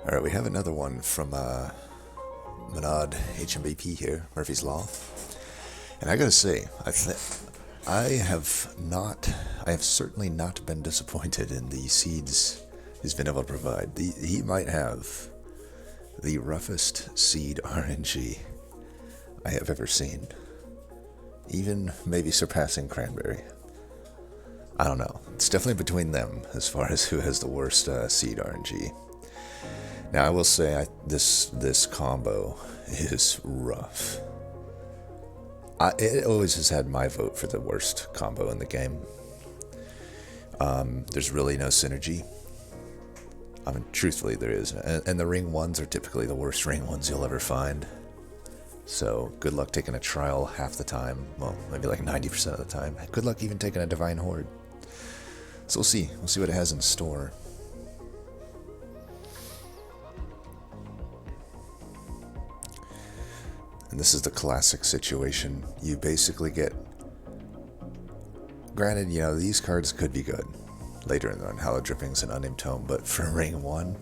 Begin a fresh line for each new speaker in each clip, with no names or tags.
Alright, we have another one from Manad HMVP here, Murphy's Law. And I gotta say, I have certainly not been disappointed in the seeds he's been able to provide. He might have the roughest seed RNG I have ever seen. Even maybe surpassing Cranberry. I don't know. It's definitely between them as far as who has the worst seed RNG. Now I will say this combo is rough. It always has had my vote for the worst combo in the game. There's really no synergy. I mean, truthfully, there is. And the ring ones are typically the worst ring ones you'll ever find. So, good luck taking a trial half the time. Well, maybe like 90% of the time. Good luck even taking a Divine Horde. So we'll see. We'll see what it has in store. And this is the classic situation. You basically get... Granted, you know, these cards could be good later in the run, Hallowed Drippings and Unnamed Tome, but for Ring 1,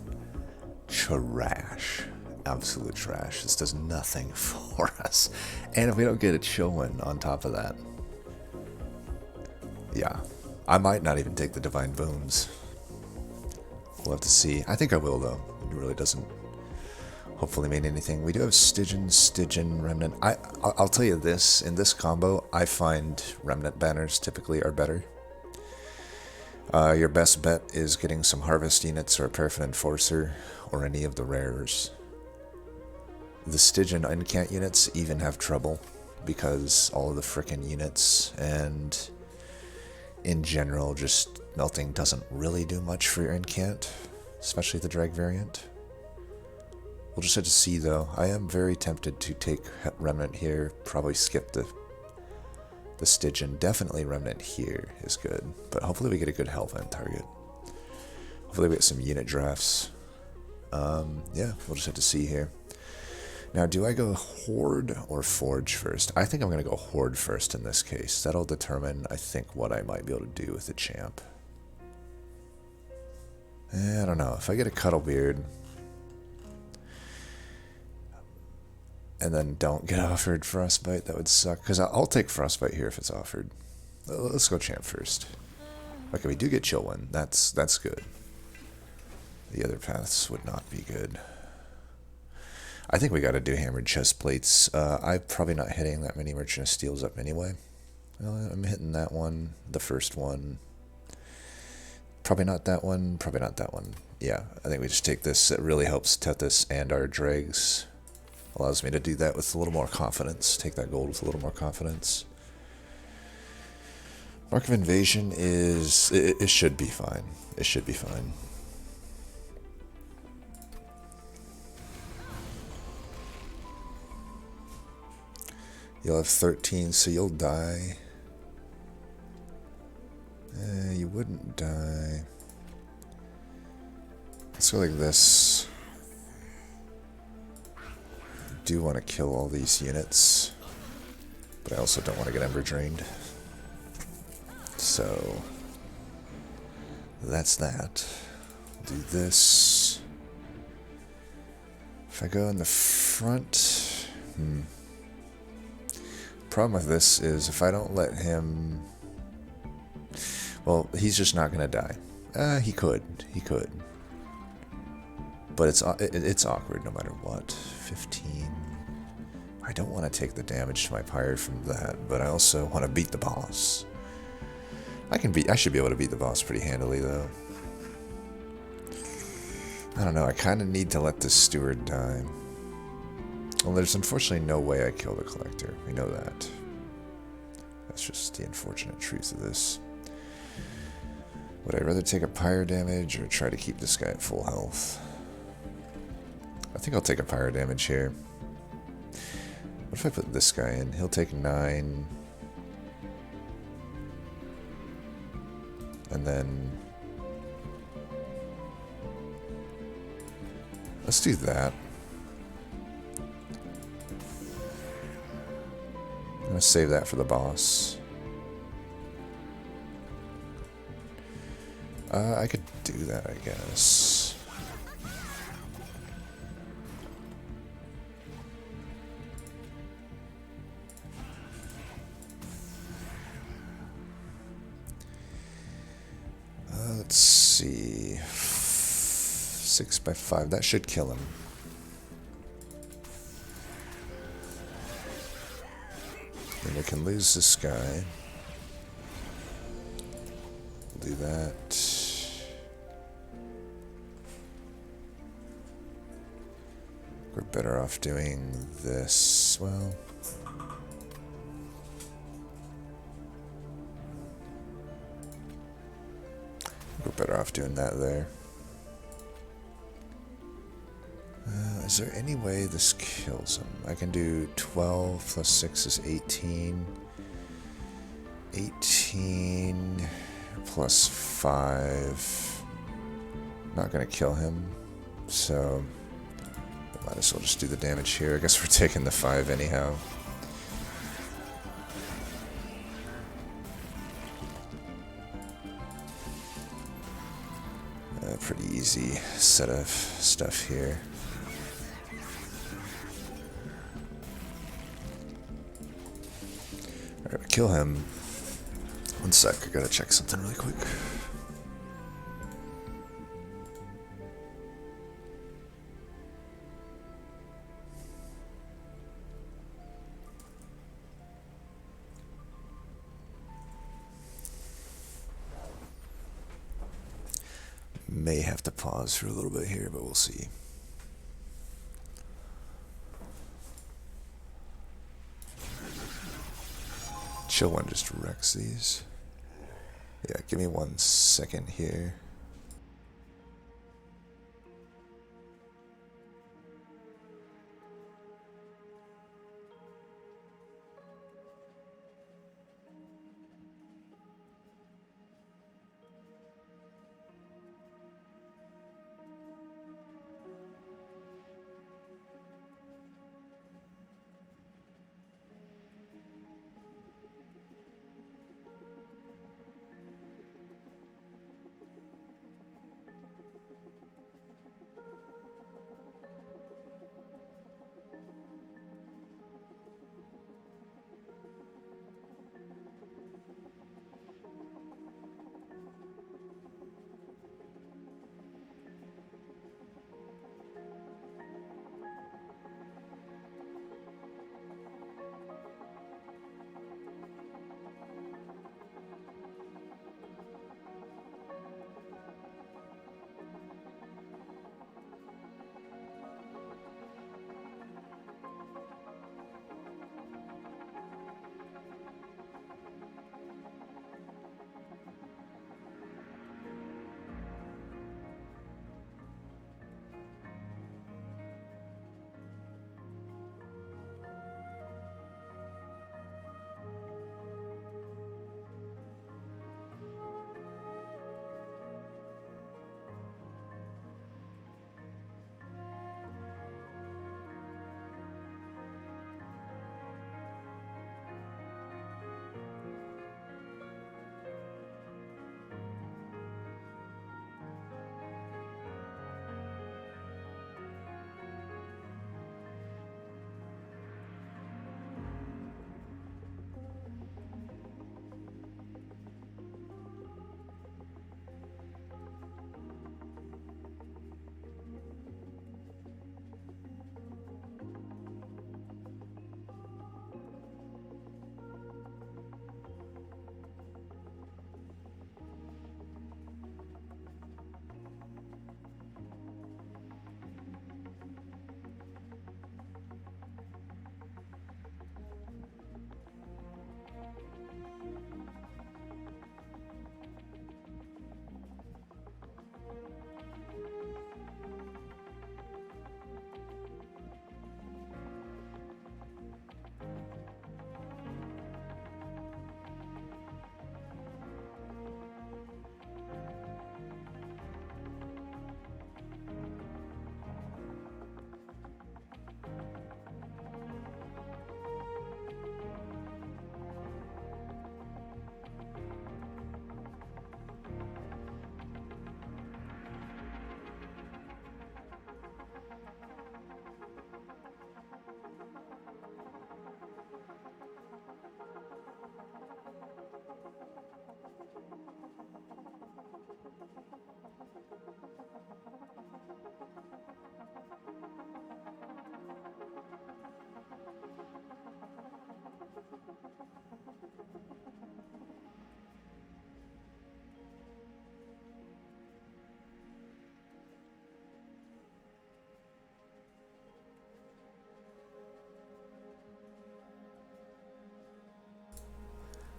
trash. Absolute trash. This does nothing for us. And if we don't get a Chillwind on top of that, yeah. I might not even take the Divine Boons. We'll have to see. I think I will, though. It really doesn't hopefully mean anything. We do have Stygian, Remnant. I'll tell you this, in this combo, I find Remnant banners typically are better. Your best bet is getting some Harvest units or a Paraffin Enforcer, or any of the rares. The Stygian Incant units even have trouble, because all of the frickin' units, and in general, just melting doesn't really do much for your Incant, especially the Drag variant. We'll just have to see, though. I am very tempted to take Remnant here, probably skip the Stygian. Definitely Remnant here is good, but hopefully we get a good Hellvent target. Hopefully we get some unit drafts. Yeah, we'll just have to see here. Now, do I go Horde or Forge first? I think I'm going to go Horde first in this case. That'll determine, I think, what I might be able to do with the champ. I don't know. If I get a Cuddlebeard and then don't get offered Frostbite, that would suck. Because I'll take Frostbite here if it's offered. Let's go champ first. Okay, we do get Chillwind. That's good. The other paths would not be good. I think we got to do Hammered Chest Plates. I'm probably not hitting that many Merchant of Steels up anyway. Well, I'm hitting that one, the first one. Probably not that one, probably not that one. Yeah, I think we just take this. It really helps Tethys and our Dregs. Allows me to do that with a little more confidence. Take that gold with a little more confidence. Mark of Invasion is... It should be fine. It should be fine. You'll have 13, so you'll die. You wouldn't die. Let's go like this. I do want to kill all these units, but I also don't want to get Ember Drained. So, that's that. Do this. If I go in the front... Problem with this is if I don't let him... Well, he's just not going to die. He could. But it's awkward no matter what. 15. I don't want to take the damage to my Pyre from that, but I also want to beat the boss. I should be able to beat the boss pretty handily, though. I don't know, I kind of need to let this Steward die. Well, there's unfortunately no way I kill the Collector. We know that. That's just the unfortunate truth of this. Would I rather take a Pyre damage or try to keep this guy at full health? I think I'll take a Pyre damage here. What if I put this guy in? He'll take 9. And then... Let's do that. I'm going to save that for the boss. I could do that, I guess. Let's see. 6 by 5. That should kill him. Then we can lose this guy. Do that. We're better off doing this. Well, we're better off doing that there. Is there any way this kills him? I can do 12 plus 6 is 18. 18 plus 5. Not gonna kill him, so I might as well just do the damage here. I guess we're taking the 5 anyhow. Pretty easy set of stuff here. Alright, kill him. One sec, I gotta check something really quick. May have to pause for a little bit here, but we'll see. Chill one just wrecks these. Yeah, give me 1 second here.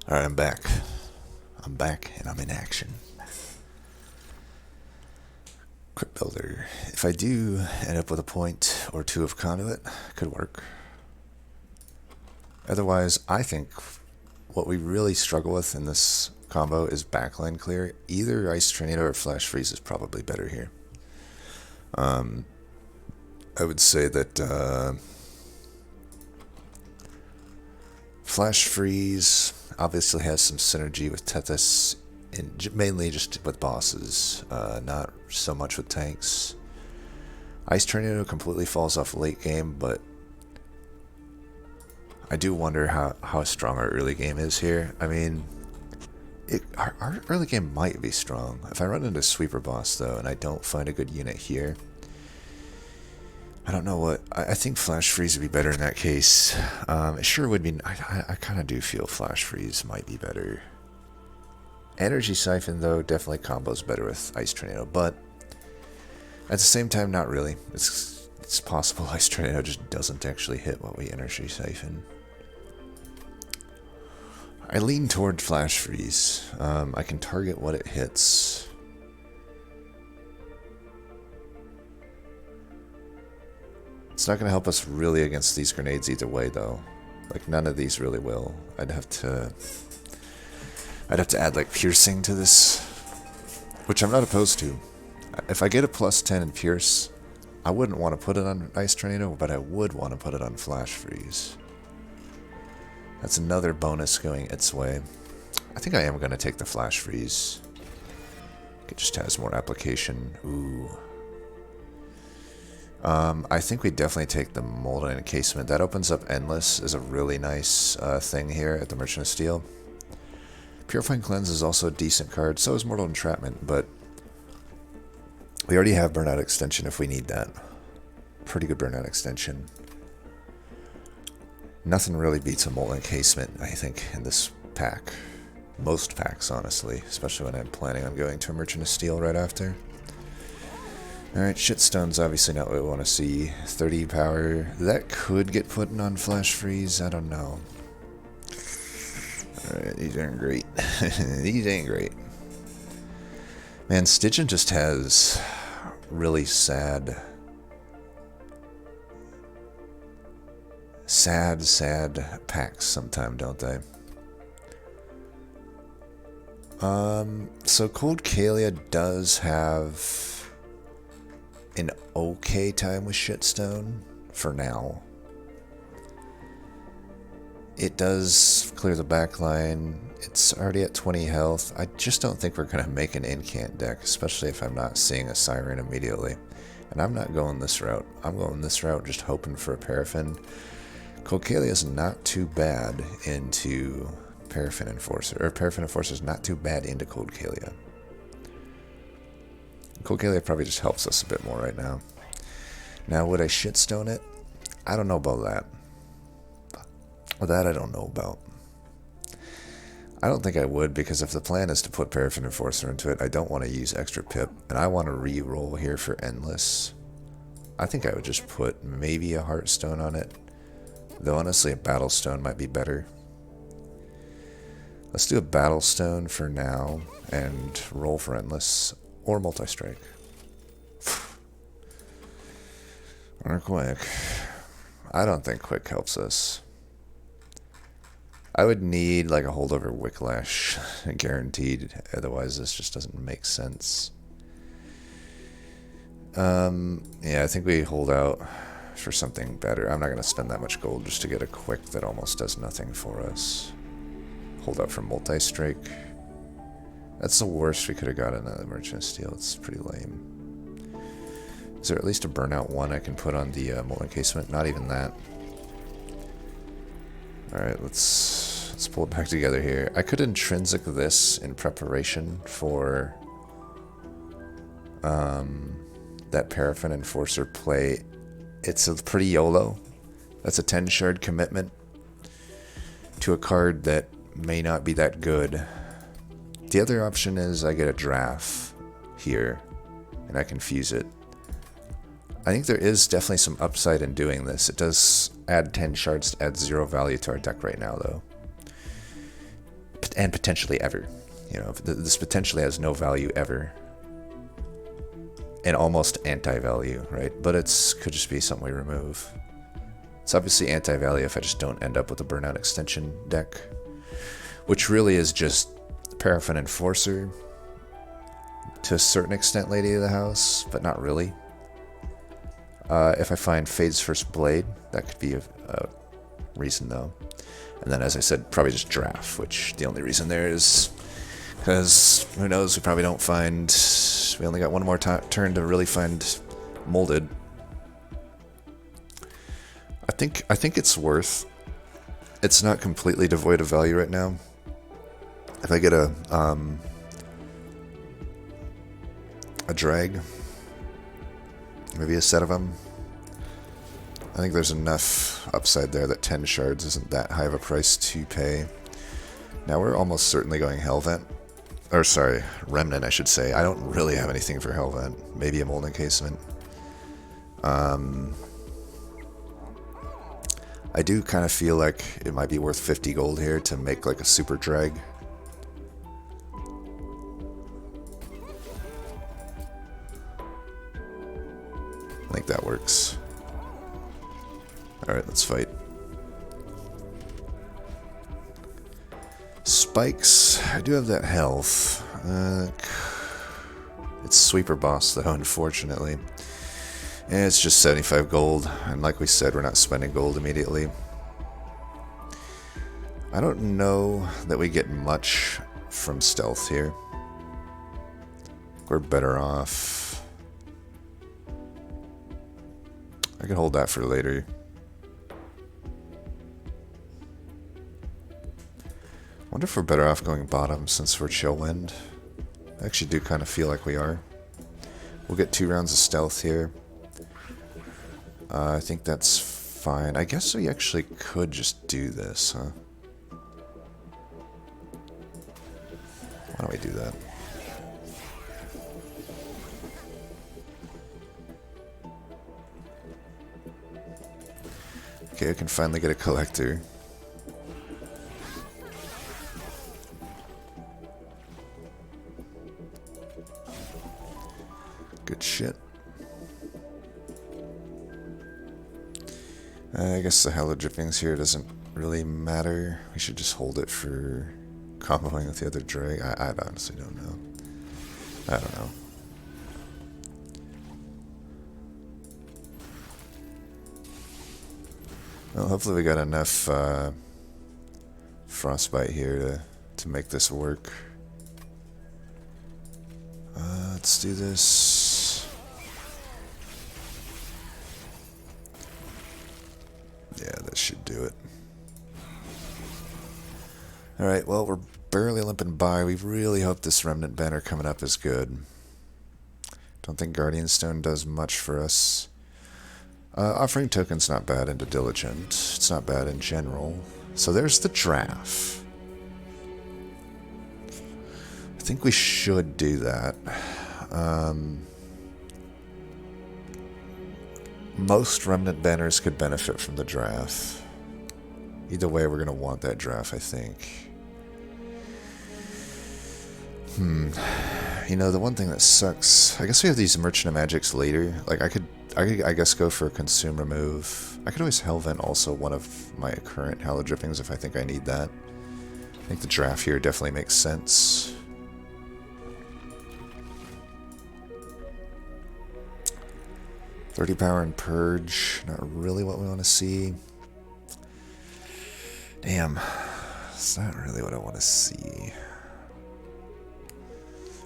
Alright, I'm back. I'm back and I'm in action. Crypt Builder. If I do end up with a point or two of conduit, could work. Otherwise, I think what we really struggle with in this combo is backline clear. Either Ice Tornado or Flash Freeze is probably better here. I would say that Flash Freeze obviously has some synergy with Tethys, mainly just with bosses, not so much with tanks. Ice Tornado completely falls off late game, but I do wonder how strong our early game is here. I mean, our early game might be strong. If I run into Sweeper Boss, though, and I don't find a good unit here, I don't know what... I think Flash Freeze would be better in that case. It sure would be... I kind of do feel Flash Freeze might be better. Energy Siphon, though, definitely combos better with Ice Tornado, but at the same time, not really. It's possible Ice Tornado just doesn't actually hit what we Energy Siphon. I lean toward Flash Freeze. I can target what it hits. It's not going to help us really against these grenades either way, though. Like, none of these really will. I'd have to add, like, piercing to this, which I'm not opposed to. If I get a +10 in pierce, I wouldn't want to put it on Ice Tornado, but I would want to put it on Flash Freeze. That's another bonus going its way. I think I am going to take the Flash Freeze. It just has more application. Ooh. I think we definitely take the Molten Encasement. That opens up Endless as a really nice thing here at the Merchant of Steel. Purifying Cleanse is also a decent card, so is Mortal Entrapment, but we already have Burnout Extension if we need that. Pretty good Burnout Extension. Nothing really beats a Molten Encasement, I think, in this pack. Most packs, honestly, especially when I'm planning on going to a Merchant of Steel right after. Alright, Shitstone's obviously not what we want to see. 30 power. That could get put on Flash Freeze, I don't know. Alright, these aren't great. These ain't great. Man, Stygian just has really sad packs sometimes, don't they? So Cold Kalia does have an okay time with Shitstone for now. It does clear the backline. It's already at 20 health. I just don't think we're going to make an incant deck, especially if I'm not seeing a Siren immediately. And I'm not going this route. I'm going this route just hoping for a Paraffin. Cold Kalia is not too bad into Paraffin Enforcer. Or Paraffin Enforcer is not too bad into Cold Kalia. Cold Kalia probably just helps us a bit more right now. Now, would I Shitstone it? I don't know about that. Well, that I don't know about. I don't think I would, because if the plan is to put Paraffin Enforcer into it, I don't want to use extra pip, and I want to re-roll here for Endless. I think I would just put maybe a Heartstone on it, though honestly a Battlestone might be better. Let's do a Battlestone for now, and roll for Endless, or Multi-Strike. Or Quick. I don't think Quick helps us. I would need like a holdover Wicklash guaranteed, otherwise this just doesn't make sense. Yeah, I think we hold out for something better. I'm not going to spend that much gold just to get a Quick that almost does nothing for us. Hold out for Multi-Strike. That's the worst we could have gotten out of the Merchant of Steel. It's pretty lame. Is there at least a Burnout 1 I can put on the Molten Encasement? Not even that. Alright, let's pull it back together here. I could Intrinsic this in preparation for that Paraffin Enforcer play. It's a pretty YOLO. That's a 10 shard commitment to a card that may not be that good. The other option is I get a Draft here and I can fuse it. I think there is definitely some upside in doing this. It does add 10 shards to add 0 value to our deck right now, though. and potentially ever. You know, this potentially has no value ever. And almost anti-value, right? But it's could just be something we remove. It's obviously anti-value if I just don't end up with a Burnout Extension deck, which really is just Paraffin Enforcer, to a certain extent Lady of the House, but not really. If I find Fade's First Blade, that could be a reason though. And then, as I said, probably just Draft, which the only reason there is because who knows, we probably don't find, we only got one more turn to really find Molded. I think it's worth, it's not completely devoid of value right now. If I get a drag, maybe a set of them, I think there's enough upside there that 10 shards isn't that high of a price to pay. Now we're almost certainly going Hellvent. Or sorry, Remnant I should say. I don't really have anything for Hellvent. Maybe a Mold Encasement. I do kind of feel like it might be worth 50 gold here to make like a super drag. I think that works. Alright, let's fight. Spikes. I do have that health. It's Sweeper Boss though, unfortunately. And it's just 75 gold, and like we said, we're not spending gold immediately. I don't know that we get much from stealth here. We're better off. I can hold that for later. Wonder if we're better off going bottom since we're Chillwind. I actually do kind of feel like we are. We'll get 2 rounds of stealth here. I think that's fine. I guess we actually could just do this, huh? Why don't we do that? Okay, I can finally get a collector. Good shit. I guess the Hallowed Drippings here doesn't really matter. We should just hold it for comboing with the other drag. I honestly don't know. I don't know. Well, hopefully we got enough Frostbite here to make this work. Let's do this. Yeah, that should do it. Alright, well, we're barely limping by. We really hope this Remnant banner coming up is good. Don't think Guardian Stone does much for us. Offering Token's not bad into Diligent. It's not bad in general. So there's the Draft. I think we should do that. Most Remnant banners could benefit from the Draft. Either way, we're going to want that Draft, I think. You know, the one thing that sucks... I guess we have these Merchant of Magics later. Like, I could, I guess, go for a Consume Remove. I could always Hellvent also one of my current Hallowed Drippings if I think I need that. I think the Draft here definitely makes sense. .30 power and Purge, not really what we want to see. Damn, it's not really what I want to see.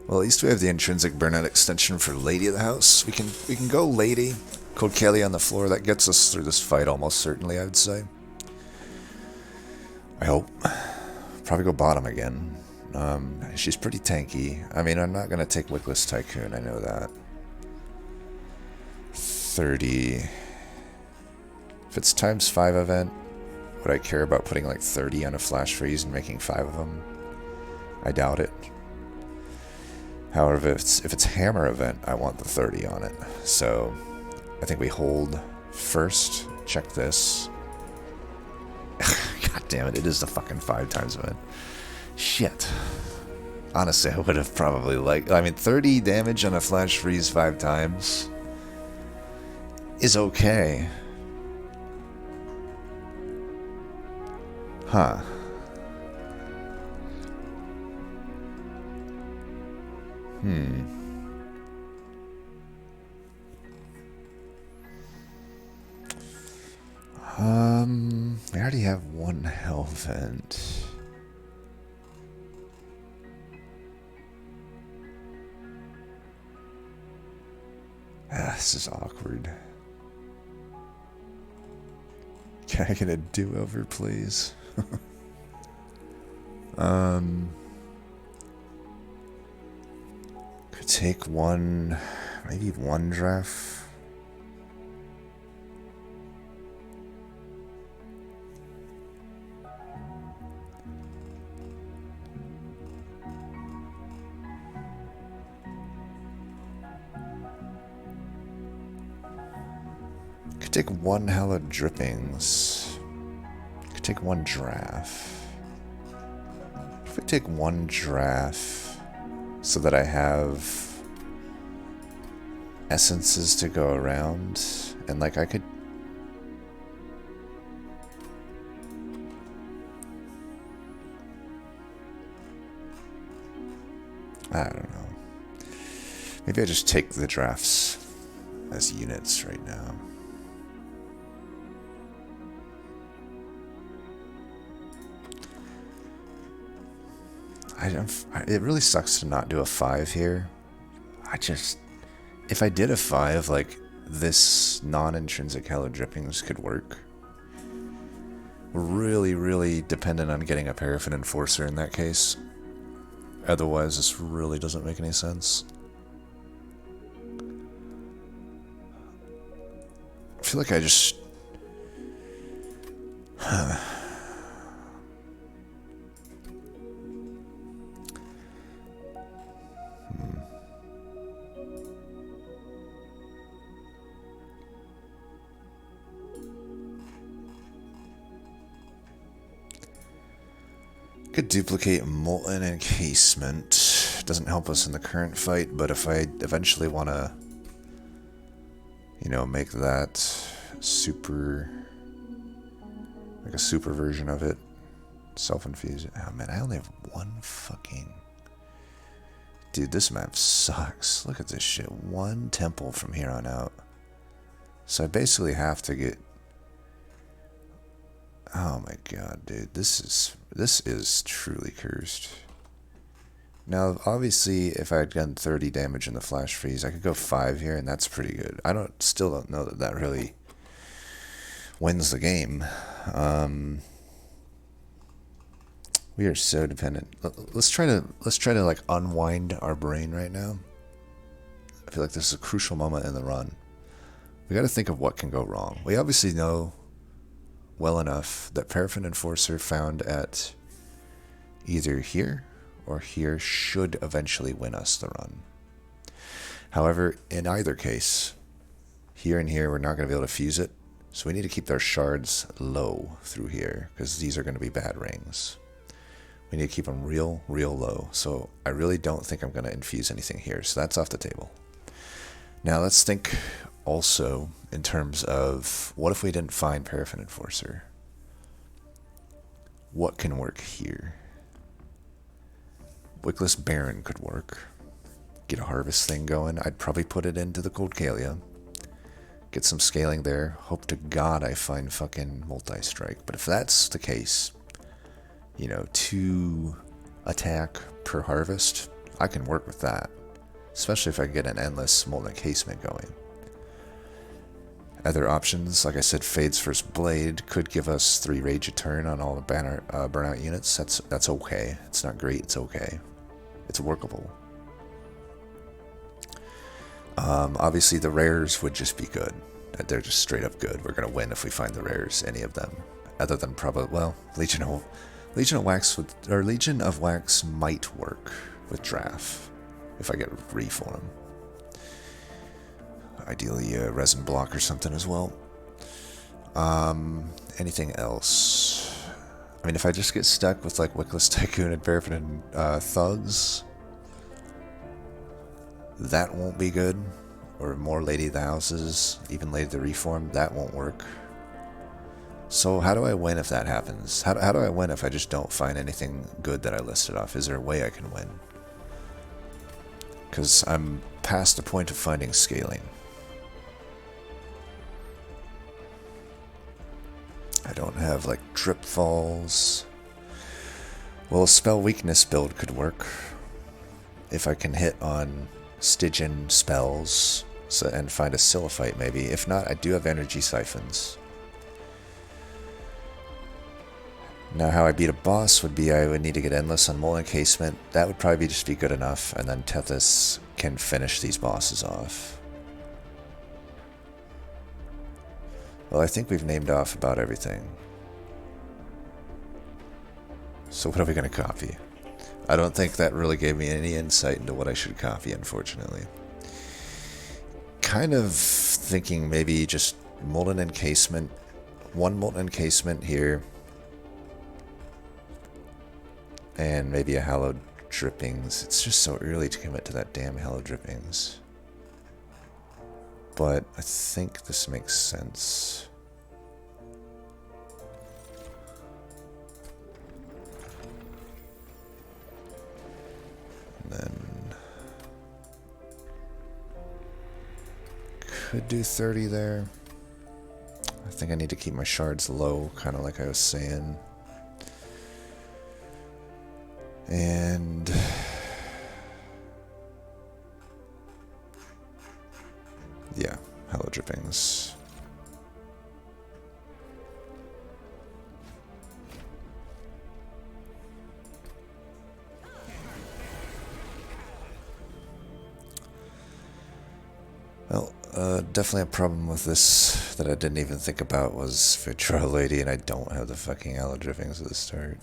Well, at least we have the intrinsic Burnout Extension for Lady of the House. We can go Lady, Cold Kelly on the floor. That gets us through this fight almost certainly, I would say. I hope. Probably go bottom again. She's pretty tanky. I mean, I'm not gonna take Wickless Tycoon. I know that. 30. If it's ×5 event, would I care about putting like 30 on a Flash Freeze and making 5 of them? I doubt it. However, if it's Hammer event, I want the 30 on it. So I think we hold first. Check this. God damn it! It is the fucking 5 times event. Shit. Honestly, I would have probably liked... I mean, 30 damage on a flash freeze 5 times is okay. Huh. We already have one hell vent. This is awkward. Can I get a do-over, please? Could take one, maybe one draft. Could take one hella drippings. Could take one draft. If we take one draft so that I have essences to go around, and like I could... I don't know. Maybe I just take the drafts as units right now. It really sucks to not do a 5 here. If I did a 5, like, this non-intrinsic hella drippings could work. We're really, really dependent on getting a Paraffin Enforcer in that case. Otherwise, this really doesn't make any sense. I feel like I just... Could duplicate Molten Encasement. Doesn't help us in the current fight, but if I eventually want to, you know, make that super, like a super version of it, self-infuse it. Oh man, I only have one fucking... Dude, this map sucks. Look at this shit. One temple from here on out. So I basically have to get... Oh my god, dude. This is truly cursed. Now, obviously, if I had done 30 damage in the flash freeze, I could go 5 here, and that's pretty good. Still don't know that really wins the game. We are so dependent. Let's try to like unwind our brain right now. I feel like this is a crucial moment in the run. We got to think of what can go wrong. We obviously know well enough that Paraffin Enforcer found at either here or here should eventually win us the run. However, in either case, here and here we're not going to be able to fuse it, so we need to keep our shards low through here, because these are going to be bad rings. We need to keep them real low, so I really don't think I'm going to infuse anything here, so that's off the table. Now let's think also in terms of, what if we didn't find Paraffin Enforcer? What can work here? Wickless Baron could work. Get a harvest thing going. I'd probably put it into the Cold Kalia. Get some scaling there. Hope to God I find fucking Multi-Strike. But if that's the case, you know, 2 attack per harvest, I can work with that. Especially if I get an endless Molten Encasement going. Other options, like I said, Fade's First Blade could give us 3 rage a turn on all the burnout units. That's okay. It's not great, it's okay. It's workable. Obviously the rares would just be good. They're just straight up good. We're gonna win if we find the rares, any of them. Other than probably, well, Legion of Wax might work with draft if I get Reef on them. Ideally a resin block or something as well. Anything else? I mean, if I just get stuck with like Wickless Tycoon and Paraffin and Thugs, that won't be good. Or more Lady of the Houses, even Lady of the Reform, that won't work. So how do I win if that happens? How do I win if I just don't find anything good that I listed off? Is there a way I can win? Because I'm past the point of finding scaling. I don't have like Drip Falls. Well, a Spell Weakness build could work. If I can hit on Stygian spells and find a Silliphite maybe. If not, I do have Energy Siphons. Now how I beat a boss would be I would need to get Endless on Molten Encasement. That would probably just be good enough, and then Tethys can finish these bosses off. Well, I think we've named off about everything. So what are we going to copy? I don't think that really gave me any insight into what I should copy, unfortunately. Kind of thinking maybe just Molten Encasement. One Molten Encasement here. And maybe a Hallowed Drippings. It's just so early to commit to that damn Hallowed Drippings. But I think this makes sense. And then could do 30 there. I think I need to keep my shards low, kind of like I was saying. And yeah, Hello Drippings. Well, definitely a problem with this that I didn't even think about was Victoria Lady, and I don't have the fucking Hello Drippings at the start.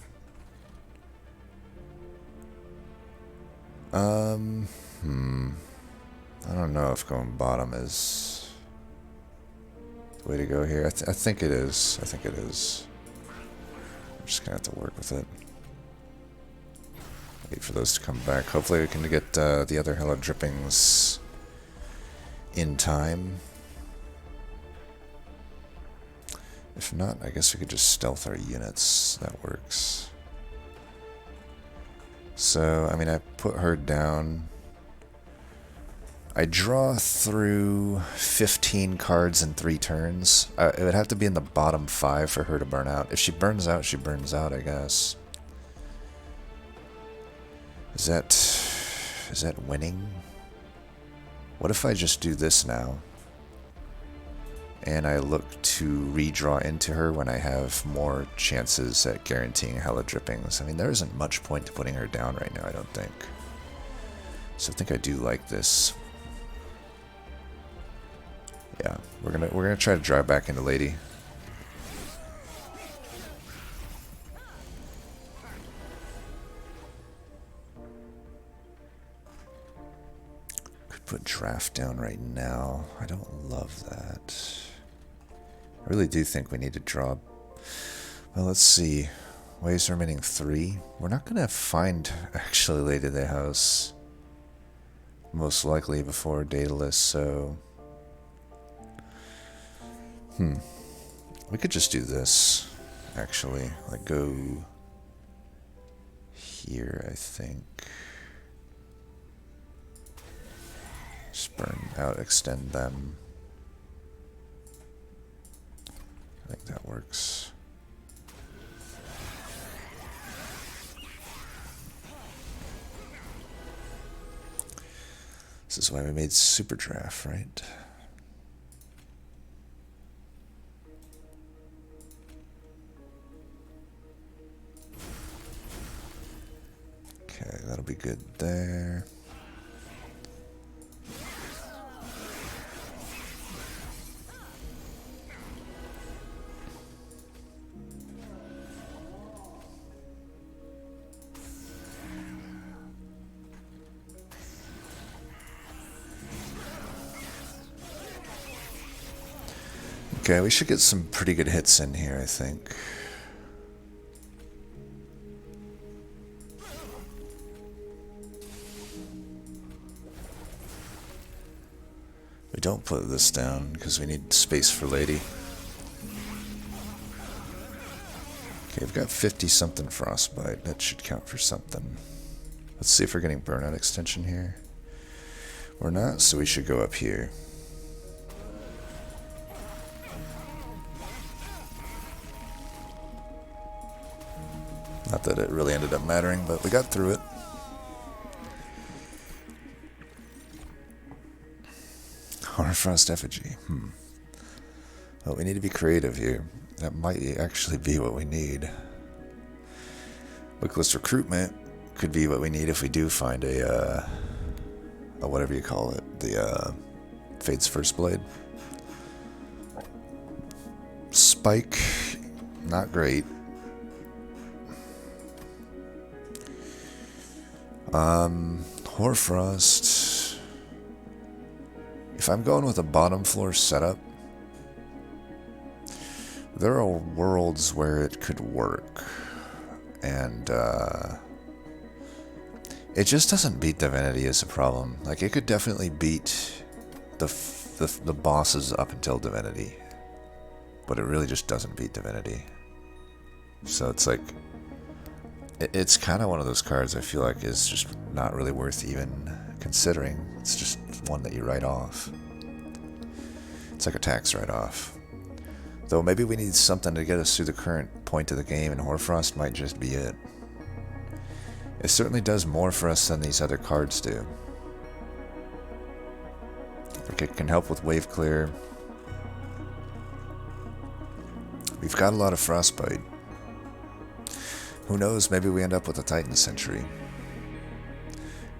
I don't know if going bottom is the way to go here. I think it is. I think it is. I'm just gonna have to work with it. Wait for those to come back. Hopefully we can get the other Hello Drippings in time. If not, I guess we could just stealth our units. That works. So, I mean, I put her down. I draw through 15 cards in 3 turns. It would have to be in the bottom 5 for her to burn out. If she burns out, she burns out, I guess. Is that winning? What if I just do this now? And I look to redraw into her when I have more chances at guaranteeing Hello Drippings. I mean, there isn't much point to putting her down right now, I don't think. So I think I do like this. Yeah, we're gonna try to drive back into Lady. Could put draft down right now. I don't love that. I really do think we need to draw. Well, let's see. Waves remaining 3. We're not gonna find actually Lady of the House most likely before Daedalus, so we could just do this, actually. Like, go here, I think. Just burn out, extend them. I think that works. This is why we made Super Draft, right? Okay, that'll be good there. Okay, we should get some pretty good hits in here, I think. don't put this down because we need space for Lady. Okay, we've got 50 something frostbite. That should count for something. Let's see if we're getting burnout extension here. We're not, so we should go up here. Not that it really ended up mattering, but we got through it. Hornfrost effigy. Well, we need to be creative here. That might actually be what we need. Wickless recruitment could be what we need if we do find a whatever you call it, the Fate's First Blade. Spike, not great. Hoarfrost. If I'm going with a bottom floor setup, there are worlds where it could work, and it just doesn't beat Divinity is a problem. Like, it could definitely beat the bosses up until Divinity, but it really just doesn't beat Divinity. So it's like, it's kind of one of those cards I feel like is just not really worth even considering. It's just one that you write off. It's like a tax write-off. Though maybe we need something to get us through the current point of the game, and Hoarfrost might just be it. It certainly does more for us than these other cards do. Like, it can help with wave clear. We've got a lot of frostbite. Who knows, maybe we end up with a Titan Sentry.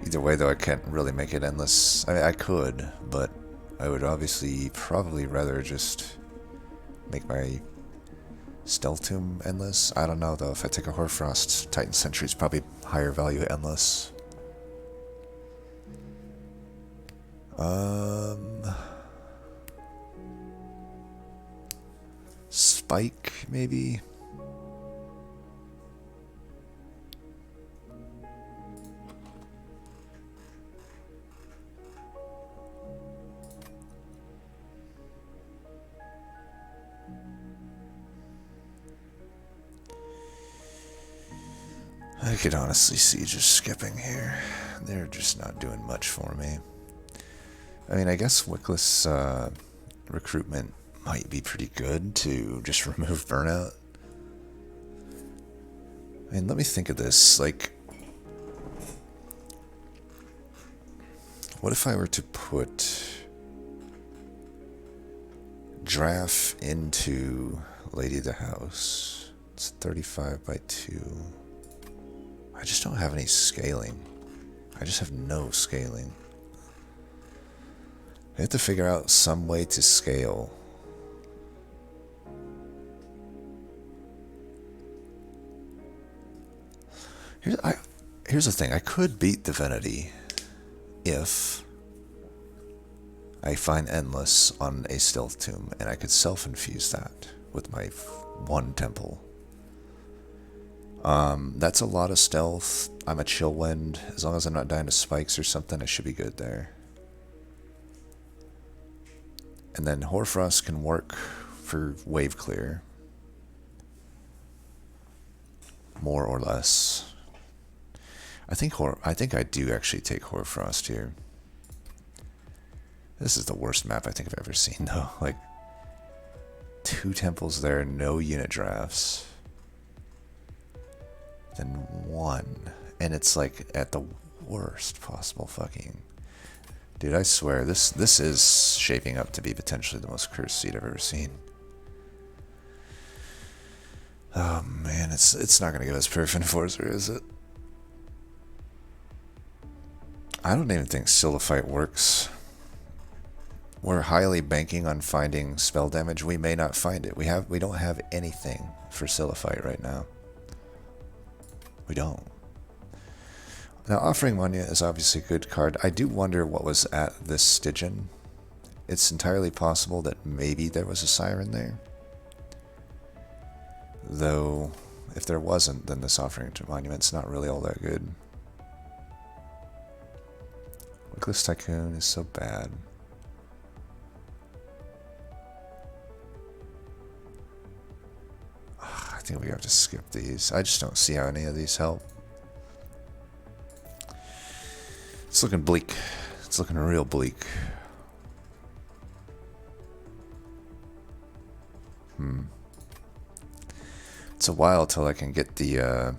Either way, though, I can't really make it endless. I mean, I could, but I would obviously probably rather just make my Stealth Tomb endless. I don't know, though. If I take a Hoarfrost, Titan Sentry is probably higher value endless. Spike, maybe? I could honestly see just skipping here. They're just not doing much for me. I mean, I guess Wickless recruitment might be pretty good to just remove burnout. I mean, let me think of this. Like, what if I were to put Draff into Lady of the House? It's 35 by 2. I just don't have any scaling. I just have no scaling. I have to figure out some way to scale. Here's the thing. I could beat Divinity if I find Endless on a Stealth Tomb, and I could self-infuse that with my one temple. That's a lot of stealth. I'm a chill wind. As long as I'm not dying to spikes or something, I should be good there. And then Hoarfrost can work for wave clear. More or less. I think I do actually take Hoarfrost here. This is the worst map I think I've ever seen, though. Like, 2 temples there, no unit drafts. Then 1. And it's like at the worst possible fucking... Dude, I swear, this is shaping up to be potentially the most cursed seed I've ever seen. Oh man, it's not gonna give us Perf Enforcer, is it? I don't even think Siliphyte works. We're highly banking on finding spell damage. We may not find it. We don't have anything for Siliphyte right now. We don't. Now, Offering Munya is obviously a good card. I do wonder what was at this Stygian. It's entirely possible that maybe there was a Siren there. Though, if there wasn't, then this Offering Monument's not really all that good. Wickless Tycoon is so bad. think we have to skip these. I just don't see how any of these help. It's looking bleak. It's looking real bleak. It's a while till I can get the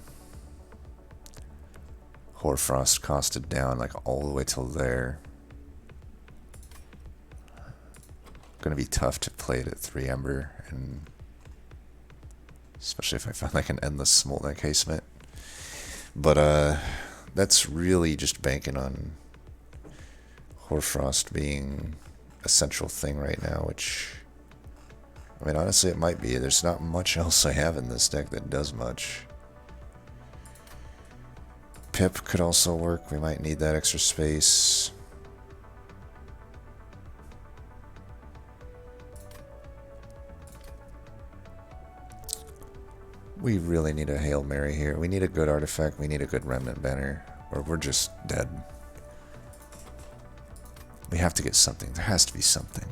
Hoarfrost costed down, like all the way till there. Gonna be tough to play it at 3 Ember, and especially if I find like an endless Molten Encasement. But that's really just banking on Hoarfrost being a central thing right now, which, I mean, honestly, it might be. There's not much else I have in this deck that does much. Pip could also work. We might need that extra space. We really need a Hail Mary here. We need a good artifact. We need a good Remnant Banner, or we're just dead. We have to get something. There has to be something.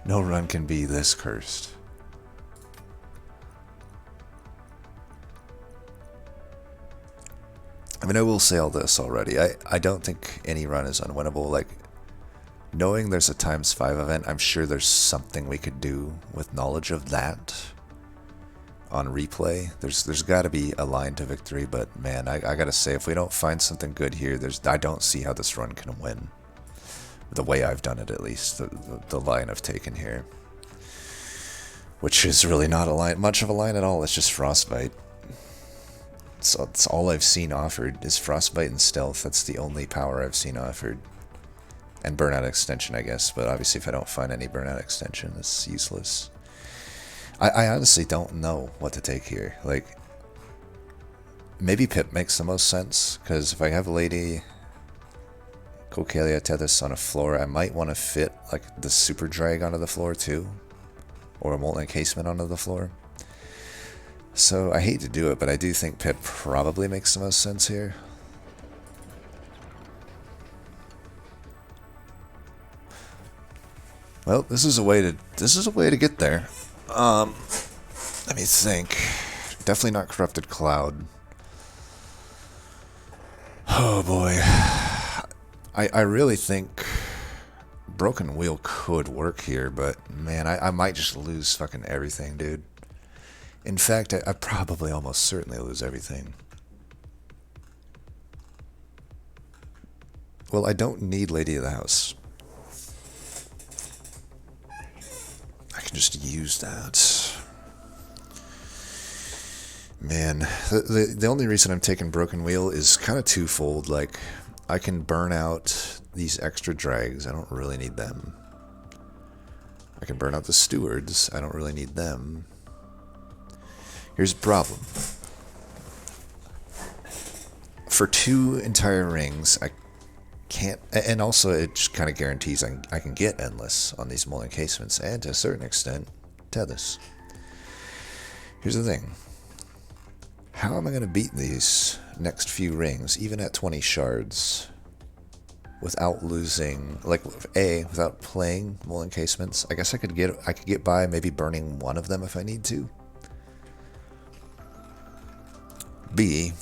No run can be this cursed. I mean, I will say all this already. I don't think any run is unwinnable. Like, knowing there's a ×5 event, I'm sure there's something we could do with knowledge of that on replay. There's got to be a line to victory, but man, I gotta say, if we don't find something good here, I don't see how this run can win. The way I've done it, at least, the line I've taken here, which is really not a line, much of a line at all. It's just Frostbite. So it's all I've seen offered is Frostbite and Stealth. That's the only power I've seen offered. And Burnout Extension, I guess, but obviously if I don't find any Burnout Extension, it's useless. I honestly don't know what to take here. Like, maybe Pip makes the most sense, because if I have Lady Coccalia Tethys on a floor, I might want to fit like the Super Drag onto the floor too, or a Molten Encasement onto the floor. So I hate to do it, but I do think Pip probably makes the most sense here. Well, this is a way to get there. Let me think. Definitely not Corrupted Cloud. Oh boy. I really think Broken Wheel could work here, but man, I might just lose fucking everything, dude. In fact, I probably almost certainly lose everything. Well, I don't need Lady of the House. I can just use that. Man, the only reason I'm taking Broken Wheel is kind of twofold. Like, I can burn out these extra drags. I don't really need them. I can burn out the stewards. I don't really need them. Here's the problem. For 2 entire rings, I can't, and also it just kind of guarantees I can get endless on these Molten Encasements, and to a certain extent, Tethys. Here's the thing. How am I going to beat these next few rings, even at 20 shards, without losing, like, A, without playing Molten Encasements? I guess I could get by maybe burning one of them if I need to. B,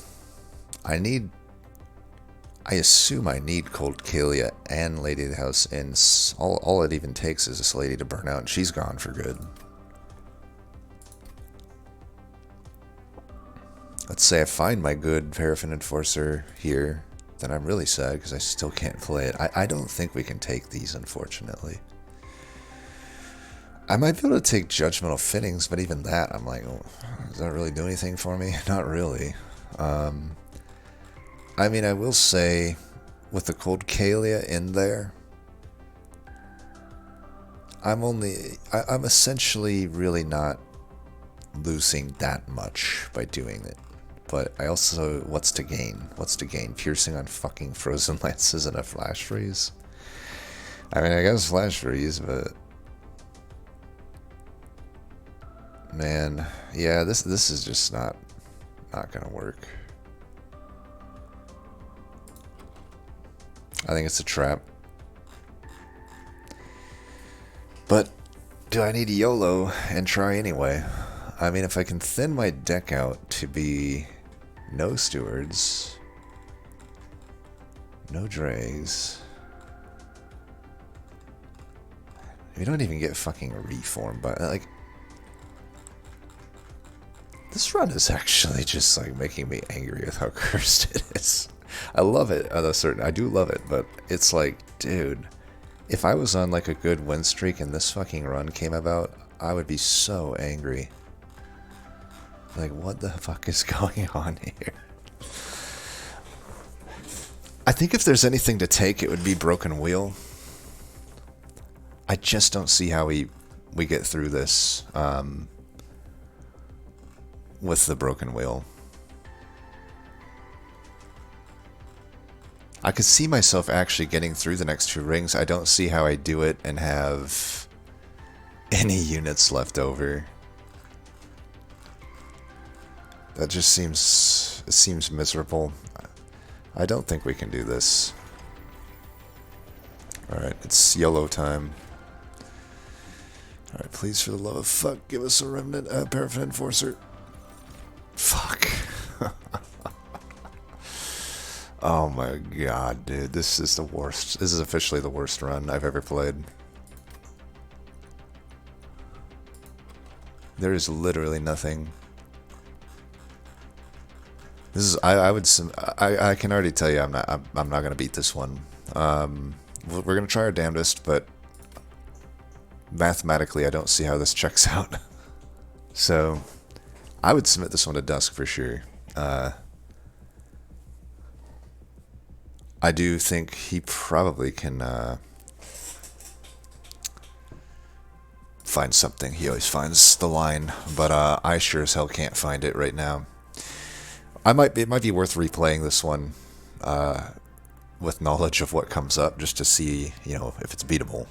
I assume I need Coccalia and Lady of the House, and all it even takes is this lady to burn out, and she's gone for good. Let's say I find my good Paraffin Enforcer here, then I'm really sad because I still can't play it. I don't think we can take these, unfortunately. I might be able to take Judgmental Fittings, but even that, I'm like, oh, does that really do anything for me? Not really. I mean, I will say, with the Coccalia in there, I'm essentially really not losing that much by doing it. But I also, what's to gain? What's to gain? Piercing on fucking Frozen Lances and a Flash Freeze? I mean, I guess Flash Freeze, but... man, yeah, this is just not gonna work. I think it's a trap. But do I need to YOLO and try anyway? I mean, if I can thin my deck out to be no stewards, no drays. We don't even get fucking reform, but like, this run is actually just like making me angry with how cursed it is. I love it at a certain, I do love it, but it's like, dude, if I was on like a good win streak and this fucking run came about, I would be so angry. Like, what the fuck is going on here? I think if there's anything to take, it would be Broken Wheel. I just don't see how we get through this with the Broken Wheel. I could see myself actually getting through the next 2 rings. I don't see how I do it and have any units left over. That just seems miserable. I don't think we can do this. Alright, it's YOLO time. Alright, please, for the love of fuck, give us a Remnant, Paraffin Enforcer. Fuck. Oh my god, dude. This is the worst. This is officially the worst run I've ever played. There is literally nothing. This is, I can already tell you I'm not gonna beat this one. We're gonna try our damnedest, but mathematically I don't see how this checks out. So I would submit this one to Dusk for sure. I do think he probably can find something. He always finds the line, but I sure as hell can't find it right now. It might be worth replaying this one with knowledge of what comes up, just to see, you know, if it's beatable.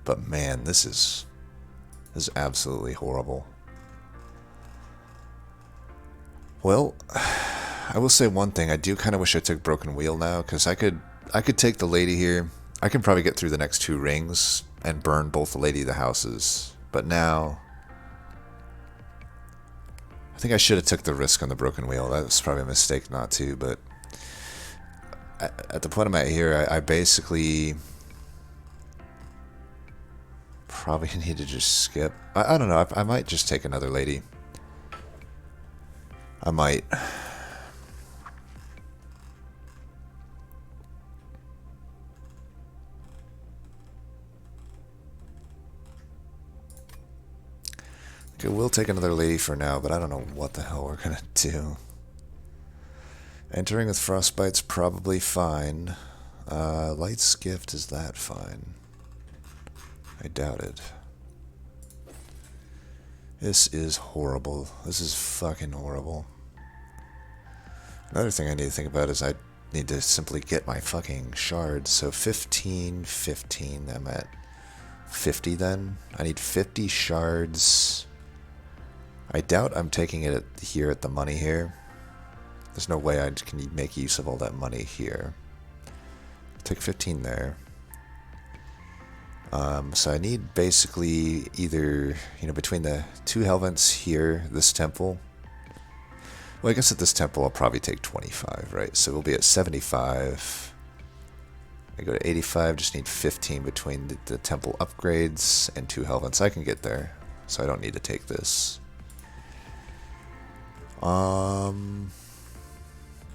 But man, this is absolutely horrible. Well, I will say one thing. I do kind of wish I took Broken Wheel now, because I could take the lady here. I can probably get through the next 2 rings and burn both the Lady of the Houses. But now, I think I should have took the risk on the Broken Wheel. That was probably a mistake not to, but at the point I'm at here, I basically probably need to just skip. I don't know. I might just take another lady. I might. Okay, we'll take another lady for now, but I don't know what the hell we're gonna do. Entering with Frostbite's probably fine. Light's Gift, is that fine? I doubt it. This is horrible. This is fucking horrible. Another thing I need to think about is I need to simply get my fucking shards. So 15, 15, I'm at 50 then. I need 50 shards. I doubt I'm taking it here at the money here. There's no way I can make use of all that money here. Take 15 there. So I need basically either, you know, between the 2 Helvents here, this temple. Well, I guess at this temple I'll probably take 25, right? So we'll be at 75. I go to 85, just need 15 between the temple upgrades and 2 Helvents. I can get there, so I don't need to take this.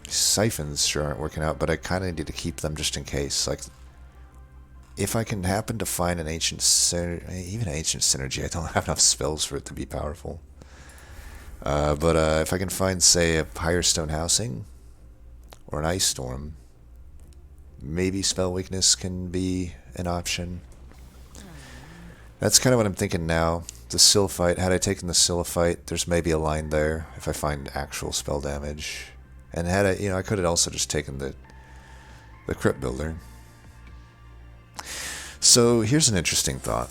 Siphons sure aren't working out, but I kind of need to keep them just in case. Like, if I can happen to find an ancient even an ancient synergy, I don't have enough spells for it to be powerful. But if I can find, say, a Pyrestone Housing or an Ice Storm, maybe Spell Weakness can be an option. That's kind of what I'm thinking now. The Sylphite, had I taken the Sylphite, there's maybe a line there if I find actual spell damage. And had I, you know, I could have also just taken the Crypt Builder. So here's an interesting thought.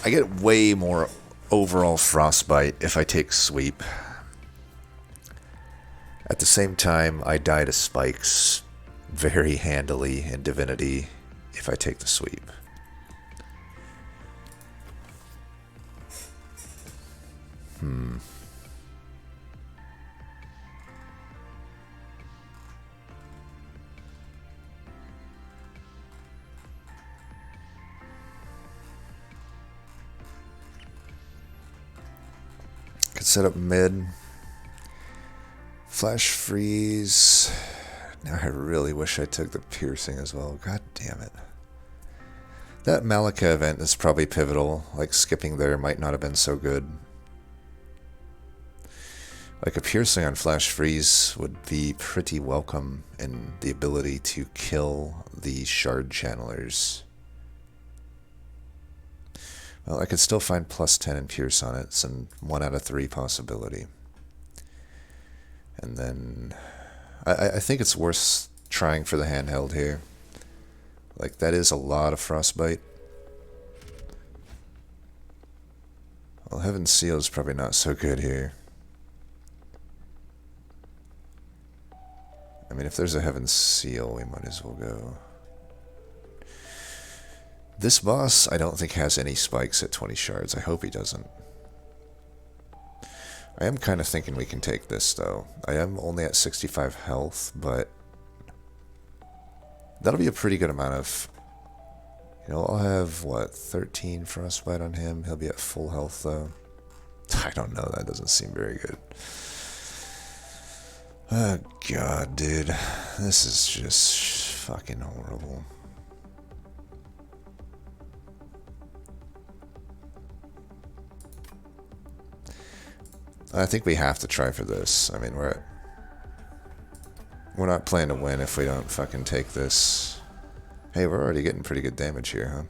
I get way more overall Frostbite if I take Sweep. At the same time, I die to spikes very handily in Divinity if I take the Sweep. Could set up mid. Flash freeze. Now I really wish I took the piercing as well. God damn it. That Malika event is probably pivotal. Like, skipping there might not have been so good. Like, a piercing on Flash Freeze would be pretty welcome in the ability to kill the shard channelers. Well, I could still find plus 10 and Pierce on it. It's a 1 out of 3 possibility. And then I think it's worth trying for the handheld here. Like, that is a lot of Frostbite. Well, Heaven's Seal is probably not so good here. I mean, if there's a Heaven's Seal, we might as well go. This boss, I don't think has any spikes at 20 shards. I hope he doesn't. I am kind of thinking we can take this, though. I am only at 65 health, but that'll be a pretty good amount of... You know, I'll have, what, 13 Frostbite on him? He'll be at full health, though. I don't know, that doesn't seem very good. Oh, God, dude. This is just fucking horrible. I think we have to try for this. I mean, we're not playing to win if we don't fucking take this. Hey, we're already getting pretty good damage here, huh?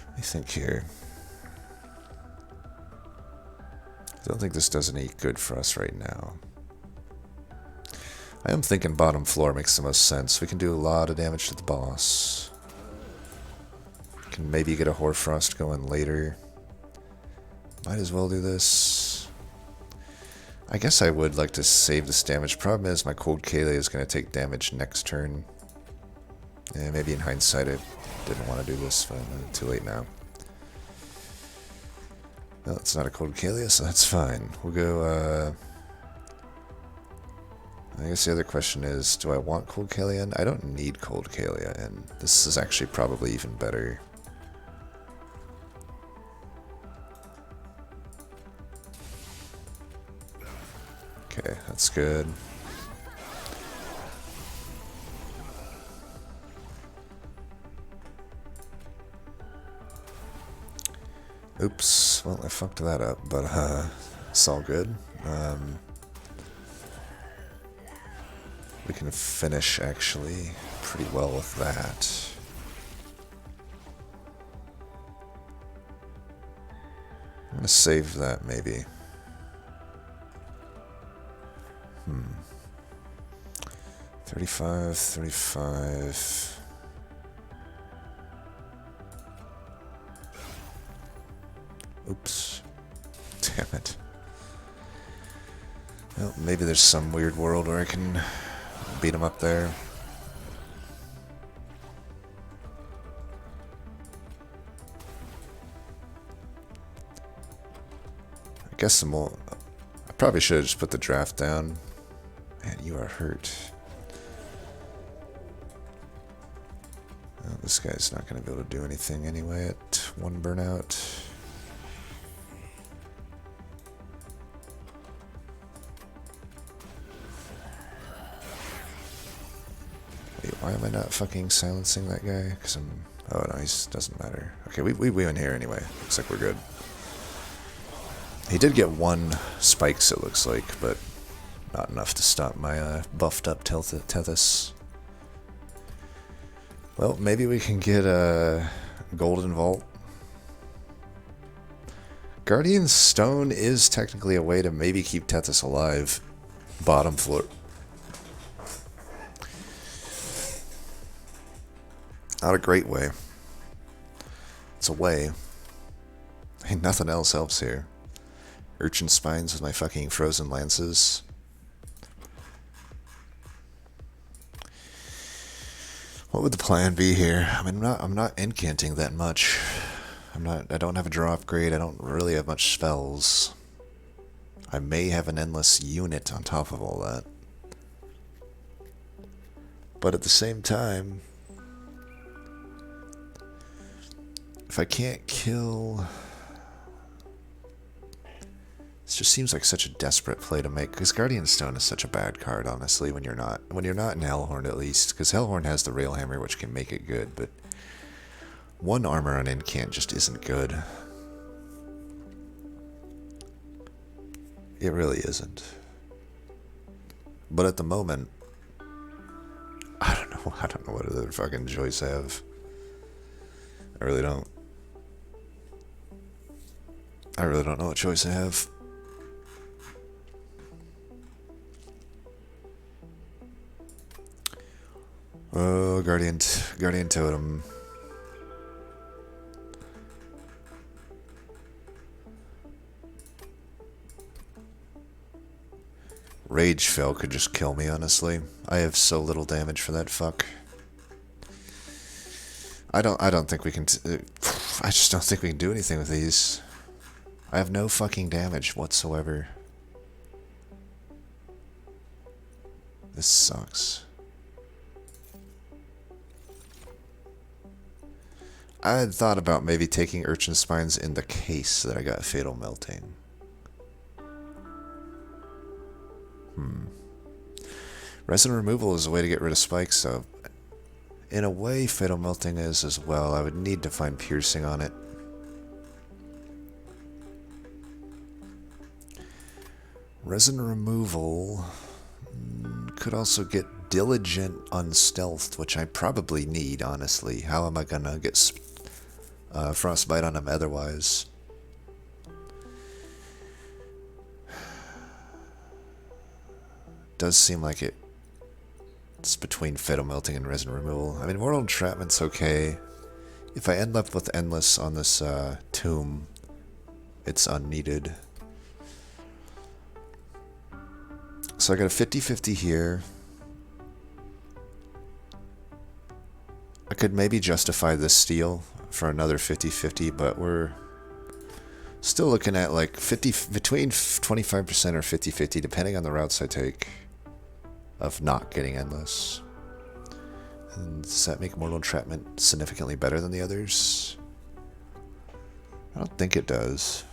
Let me think here. I don't think this does any good for us right now. I am thinking bottom floor makes the most sense. We can do a lot of damage to the boss. Can maybe get a Hoarfrost going later. Might as well do this. I guess I would like to save this damage. Problem is my Cold Kalia is going to take damage next turn. Yeah, maybe in hindsight I didn't want to do this, but too late now. No, it's not a Cold Kalia, so that's fine. We'll go, I guess the other question is, do I want Cold Kalia in? I don't need Cold Kalia in. This is actually probably even better. Okay, that's good. Oops, well, I fucked that up, but it's all good. We can finish, actually, pretty well with that. I'm gonna save that, maybe. 35, 35. Oops. Damn it. Well, maybe there's some weird world where I can beat him up there. I guess some more... I probably should have just put the draft down. Man, you are hurt. Well, this guy's not going to be able to do anything anyway at 1 burnout. Wait, why am I not fucking silencing that guy? Because I'm... Oh, no, he doesn't matter. Okay, we win here anyway. Looks like we're good. He did get 1 spikes, it looks like, but not enough to stop my buffed up Tethys. Well, maybe we can get a Golden Vault. Guardian Stone is technically a way to maybe keep Tethys alive. Bottom floor. Not a great way. It's a way. Ain't nothing else helps here. Urchin Spines with my fucking Frozen Lances. What would the plan be here? I mean, I'm not incanting that much. I don't have a draw upgrade, I don't really have much spells. I may have an endless unit on top of all that. But at the same time, if I can't kill... This just seems like such a desperate play to make, because Guardian Stone is such a bad card, honestly, when you're not in Hellhorn at least, because Hellhorn has the Railhammer, which can make it good, but one armor on Incant just isn't good. It really isn't. But at the moment, I don't know what other fucking choice I have. I really don't. I really don't know what choice I have. Oh, Guardian Totem. Rage Fell could just kill me, honestly. I have so little damage for that fuck. I don't think we can... I just don't think we can do anything with these. I have no fucking damage whatsoever. This sucks. I had thought about maybe taking Urchin Spines in the case that I got Fatal Melting. Resin Removal is a way to get rid of spikes, so in a way Fatal Melting is as well. I would need to find Piercing on it. Resin Removal could also get Diligent Unstealthed, which I probably need, honestly. How am I gonna get Frostbite on him otherwise? Does seem like it's between Fatal Melting and Resin Removal. I mean, Mortal Entrapment's okay. If I end up with Endless on this tomb, it's unneeded. So I got a 50-50 here. I could maybe justify this steal for another 50-50, but we're still looking at like between 25% or 50-50, depending on the routes I take, of not getting Endless. And does that make Mortal Entrapment significantly better than the others? I don't think it does.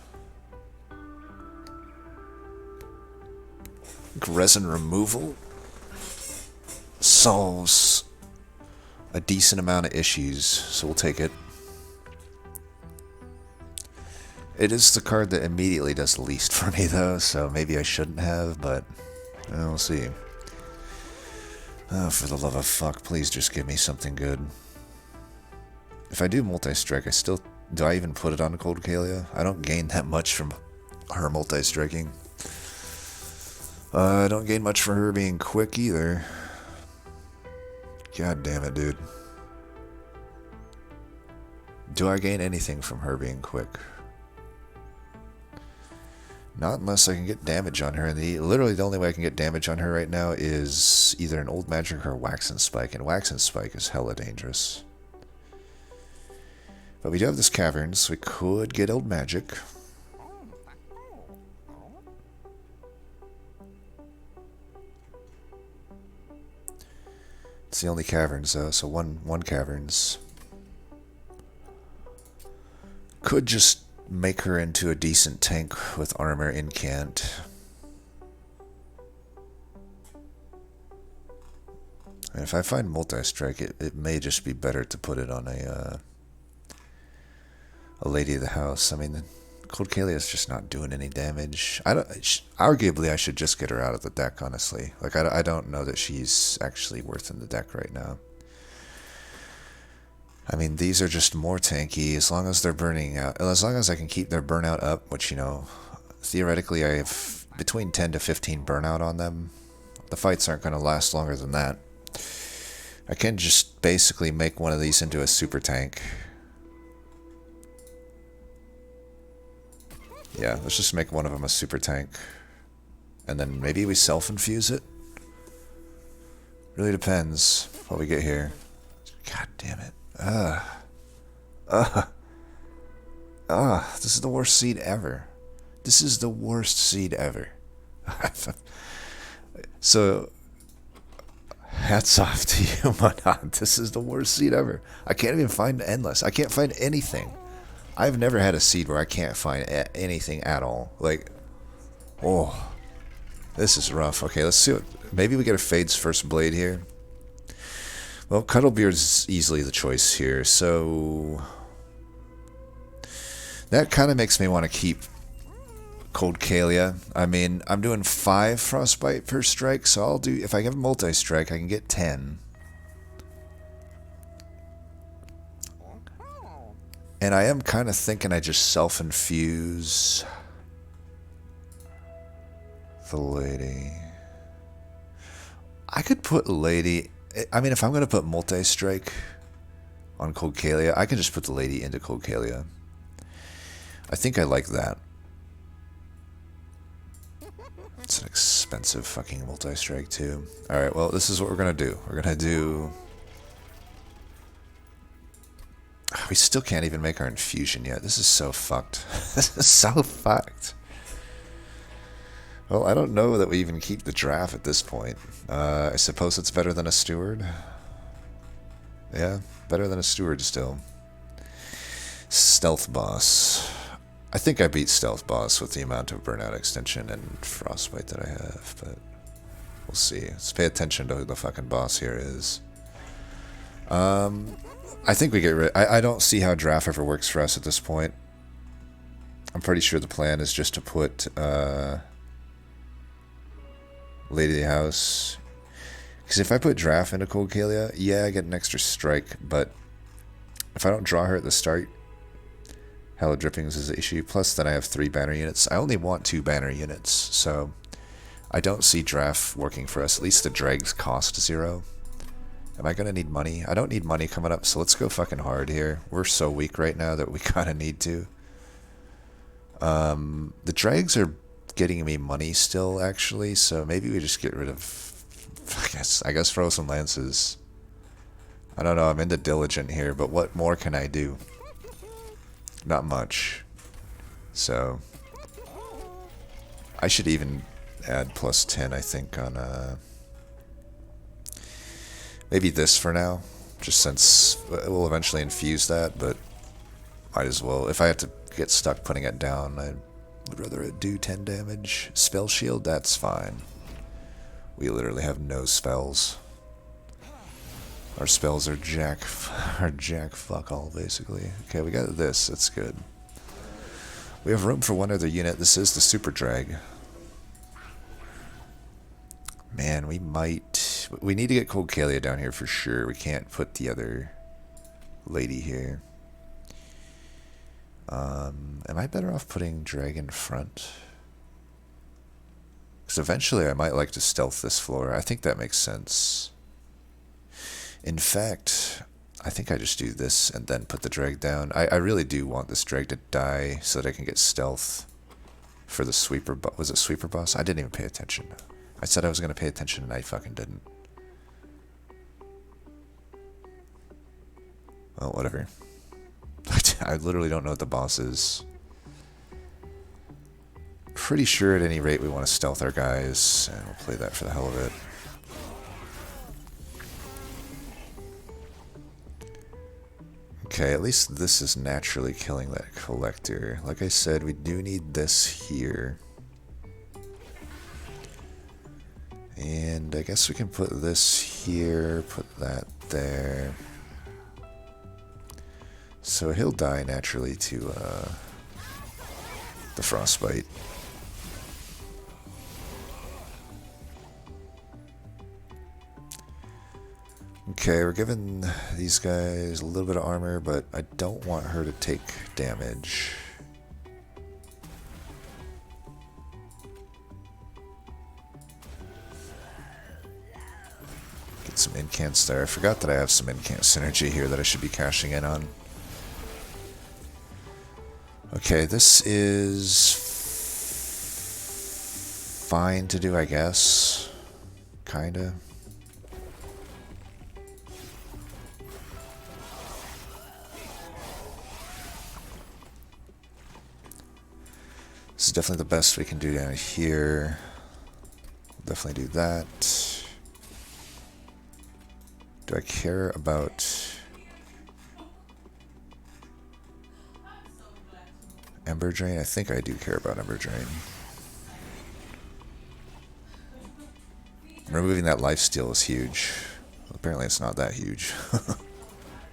Resin Removal solves a decent amount of issues, so we'll take it. It is the card that immediately does the least for me, though, so maybe I shouldn't have, but we'll see. Oh, for the love of fuck, please just give me something good. If I do multi-strike, do I even put it on Cold Kalia? I don't gain that much from her multi-striking. I don't gain much for her being quick either. God damn it, dude. Do I gain anything from her being quick? Not unless I can get damage on her. And literally the only way I can get damage on her right now is either an Old Magic or Wax and Spike. And Wax and Spike is hella dangerous. But we do have this Caverns, so we could get Old Magic. It's the only Caverns, though, so one Caverns. Could just make her into a decent tank with armor incant. And if I find multi-strike, it may just be better to put it on a Lady of the House. I mean, Cold Kalia is just not doing any damage. Arguably, I should just get her out of the deck, honestly. Like, I don't know that she's actually worth in the deck right now. I mean, these are just more tanky as long as they're burning out. As long as I can keep their burnout up, which, you know, theoretically I have between 10 to 15 burnout on them. The fights aren't going to last longer than that. I can just basically make one of these into a super tank. Yeah, let's just make one of them a super tank. And then maybe we self-infuse it? Really depends what we get here. God damn it. This is the worst seed ever. This is the worst seed ever. So, hats off to you, Manan. This is the worst seed ever. I can't even find Endless. I can't find anything. I've never had a seed where I can't find anything at all. Like, oh, this is rough. Okay, let's see what... Maybe we get a Fade's First Blade here. Well, Cuddlebeard's easily the choice here, so... That kind of makes me want to keep Cold Kalia. I mean, I'm doing 5 Frostbite per strike, so I'll do... If I give multi-strike, I can get 10. And I am kind of thinking I just self-infuse the Lady. I could put Lady... I mean, if I'm going to put multi-strike on Cold Kalia, I can just put the Lady into Cold Kalia. I think I like that. It's an expensive fucking multi-strike too. Alright, well, this is what we're gonna do. We're gonna do... We still can't even make our infusion yet. This is so fucked. This is so fucked. Well, I don't know that we even keep the draft at this point. I suppose it's better than a steward. Yeah, better than a steward still. Stealth boss. I think I beat Stealth Boss with the amount of Burnout Extension and Frostbite that I have, but we'll see. Let's pay attention to who the fucking boss here is. I think we get rid... I don't see how draft ever works for us at this point. I'm pretty sure the plan is just to put Lady of the House. Because if I put draft into Cold Kalia, yeah, I get an extra strike, but if I don't draw her at the start... Hella Drippings is the issue. Plus, then I have 3 banner units. I only want 2 banner units, so I don't see draft working for us. At least the dregs cost 0. Am I gonna need money? I don't need money coming up, so let's go fucking hard here. We're so weak right now that we kind of need to. The dregs are getting me money still, actually, so maybe we just get rid of... I guess Frozen Lances. I don't know. I'm into Diligent here, but what more can I do? Not much. So I should even add plus 10, I think, on maybe this for now, just since we'll eventually infuse that, but might as well. If I have to get stuck putting it down, I would rather it do 10 damage. Spell shield, that's fine. We literally have no spells. Our spells are jack fuck all, basically. Okay, we got this. That's good. We have room for one other unit. This is the Super Drag. Man, we might... We need to get Cold Kalia down here for sure. We can't put the other lady here. Am I better off putting Dragon front? Because eventually I might like to stealth this floor. I think that makes sense. In fact, I think I just do this and then put the drag down. I really do want this drag to die so that I can get stealth for the sweeper. Was it sweeper boss? I didn't even pay attention. I said I was going to pay attention and I fucking didn't. Well, whatever. I literally don't know what the boss is. Pretty sure at any rate we want to stealth our guys, and we'll play that for the hell of it. Okay, at least this is naturally killing that collector. Like I said, we do need this here. And I guess we can put this here, put that there. So he'll die naturally to the Frostbite. Okay, we're giving these guys a little bit of armor, but I don't want her to take damage. Get some incants there. I forgot that I have some incant synergy here that I should be cashing in on. Okay, this is fine to do, I guess. Kinda. This is definitely the best we can do down here. Definitely do that. Do I care about Ember Drain? I think I do care about Ember Drain. Removing that lifesteal is huge. Apparently it's not that huge.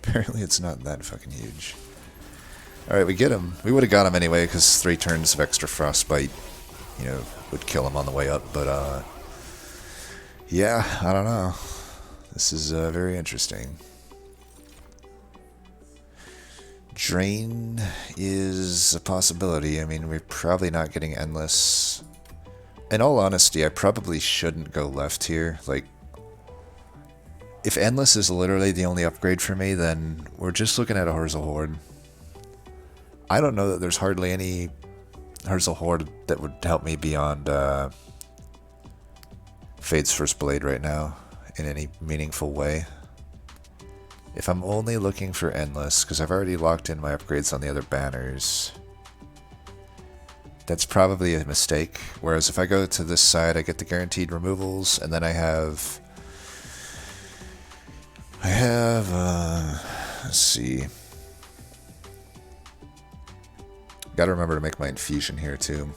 Apparently it's not that fucking huge. Alright, we get him. We would have got him anyway, because 3 turns of extra Frostbite, you know, would kill him on the way up, but, yeah, I don't know. This is, very interesting. Drain is a possibility. I mean, we're probably not getting Endless. In all honesty, I probably shouldn't go left here. Like, if Endless is literally the only upgrade for me, then we're just looking at a Herzal Horde. I don't know that there's hardly any Herzal Horde that would help me beyond Fade's First Blade right now in any meaningful way. If I'm only looking for Endless, because I've already locked in my upgrades on the other banners, that's probably a mistake. Whereas if I go to this side, I get the guaranteed removals, and then I have, let's see. Gotta remember to make my infusion here too.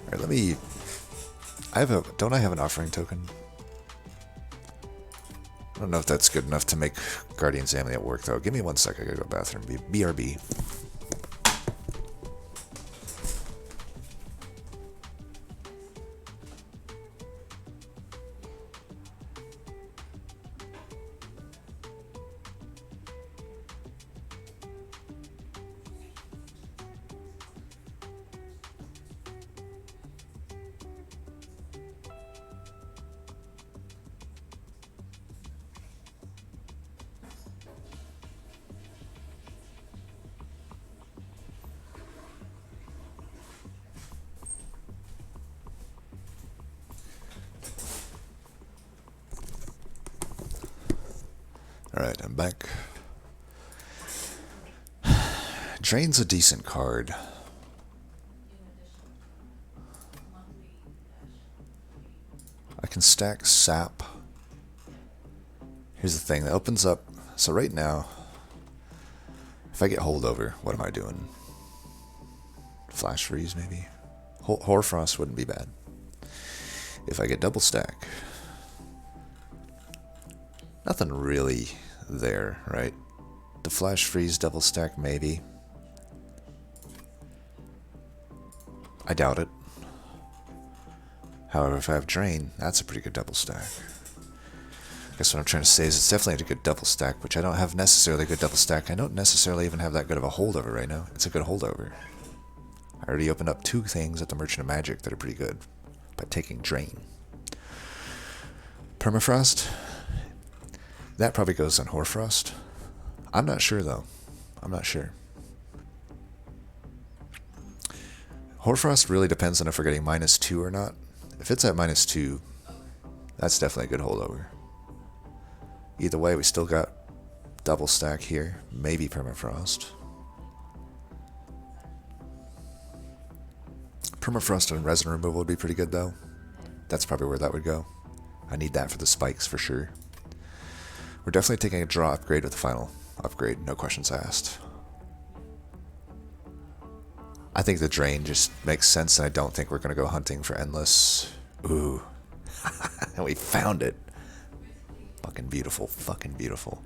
Alright, let me, don't I have an offering token? I don't know if that's good enough to make Guardian's Amulet work though. Give me 1 sec, I gotta go to the bathroom. BRB. Alright, I'm back. Drain's a decent card. I can stack Sap. Here's the thing, that opens up. So right now, if I get Holdover, what am I doing? Flash Freeze, maybe? Hoarfrost wouldn't be bad. If I get Double Stack, nothing really there, right? The Flash Freeze Double Stack, maybe. I doubt it. However, if I have Drain, that's a pretty good double stack. I guess what I'm trying to say is it's definitely a good double stack, which I don't have necessarily a good double stack. I don't necessarily even have that good of a holdover right now. It's a good holdover. I already opened up 2 things at the Merchant of Magic that are pretty good by taking Drain. Permafrost? That probably goes on Hoarfrost. I'm not sure though. I'm not sure. Hoarfrost really depends on if we're getting -2 or not. If it's at -2, that's definitely a good holdover. Either way, we still got double stack here. Maybe Permafrost. Permafrost and resin removal would be pretty good though. That's probably where that would go. I need that for the spikes for sure. We're definitely taking a draw upgrade with the final upgrade, no questions asked. I think the Drain just makes sense, and I don't think we're going to go hunting for Endless. Ooh. And we found it. Fucking beautiful, fucking beautiful.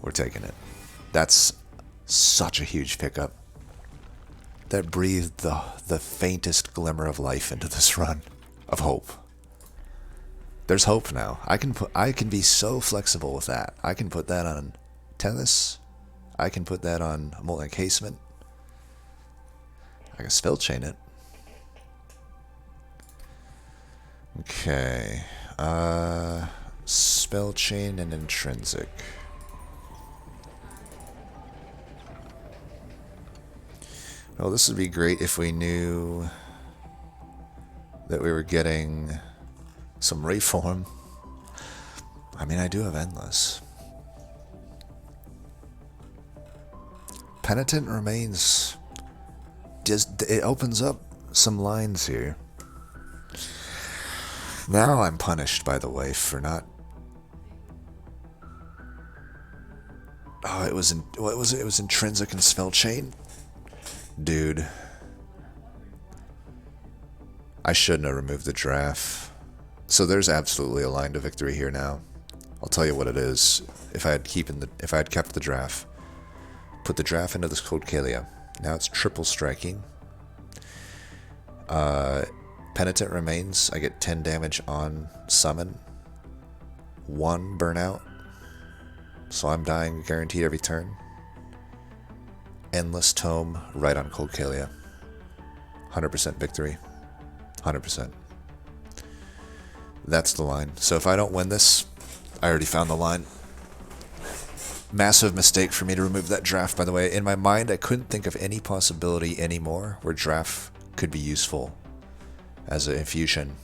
We're taking it. That's such a huge pickup. That breathed the faintest glimmer of life into this run. Of hope. There's hope now. I can be so flexible with that. I can put that on Tennis. I can put that on Molten Casement. I can spell chain it. Okay. Spell chain and intrinsic. Well, this would be great if we knew that we were getting some reform. I mean, I do have Endless. Penitent Remains. It opens up some lines here. Now I'm punished, by the way, for not... Oh, it was what was it? It was Intrinsic and Spellchain? Dude. I shouldn't have removed the draft. So there's absolutely a line to victory here now. I'll tell you what it is. If I had kept the draft, put the draft into this Cold Kalia. Now it's triple striking. Penitent Remains. I get 10 damage on summon. 1 burnout. So I'm dying guaranteed every turn. Endless Tome right on Cold Kalia. 100% victory. 100%. That's the line. So if I don't win this, I already found the line. Massive mistake for me to remove that draft, by the way. In my mind, I couldn't think of any possibility anymore where draft could be useful as an infusion.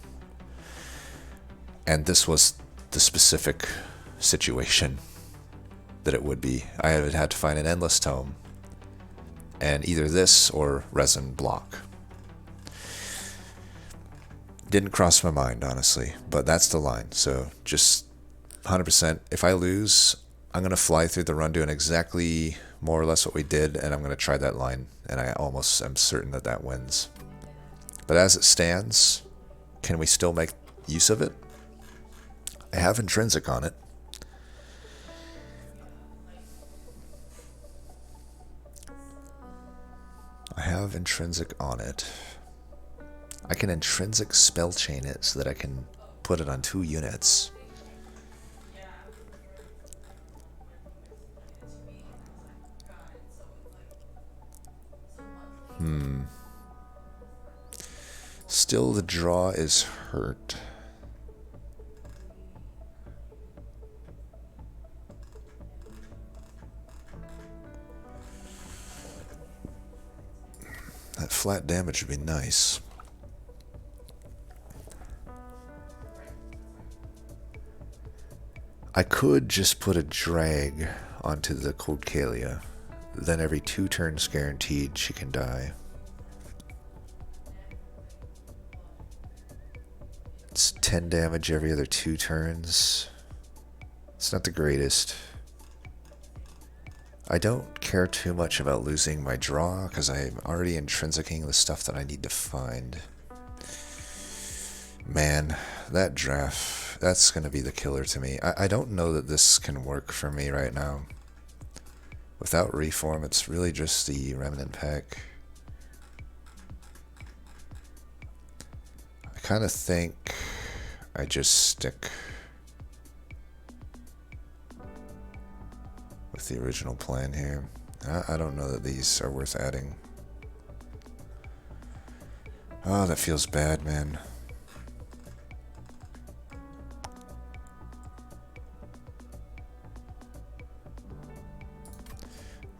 And this was the specific situation that it would be. I had to find an Endless Tome. And either this or Resin block. Didn't cross my mind, honestly, but that's the line. So just 100%. If I lose, I'm going to fly through the run doing exactly more or less what we did, and I'm going to try that line, and I almost am certain that that wins. But as it stands, can we still make use of it? I have Intrinsic on it. I have Intrinsic on it. I can Intrinsic Spellchain it so that I can put it on 2 units. Still, the draw is hurt. That flat damage would be nice. I could just put a drag onto the Cold Kalia. Then every 2 turns guaranteed she can die. It's 10 damage every other 2 turns. It's not the greatest. I don't care too much about losing my draw because I'm already intrinsicing the stuff that I need to find. Man, that draft, that's going to be the killer to me. I don't know that this can work for me right now. Without Reform, it's really just the Remnant pack. I kind of think I just stick with the original plan here. I don't know that these are worth adding. Oh, that feels bad, man.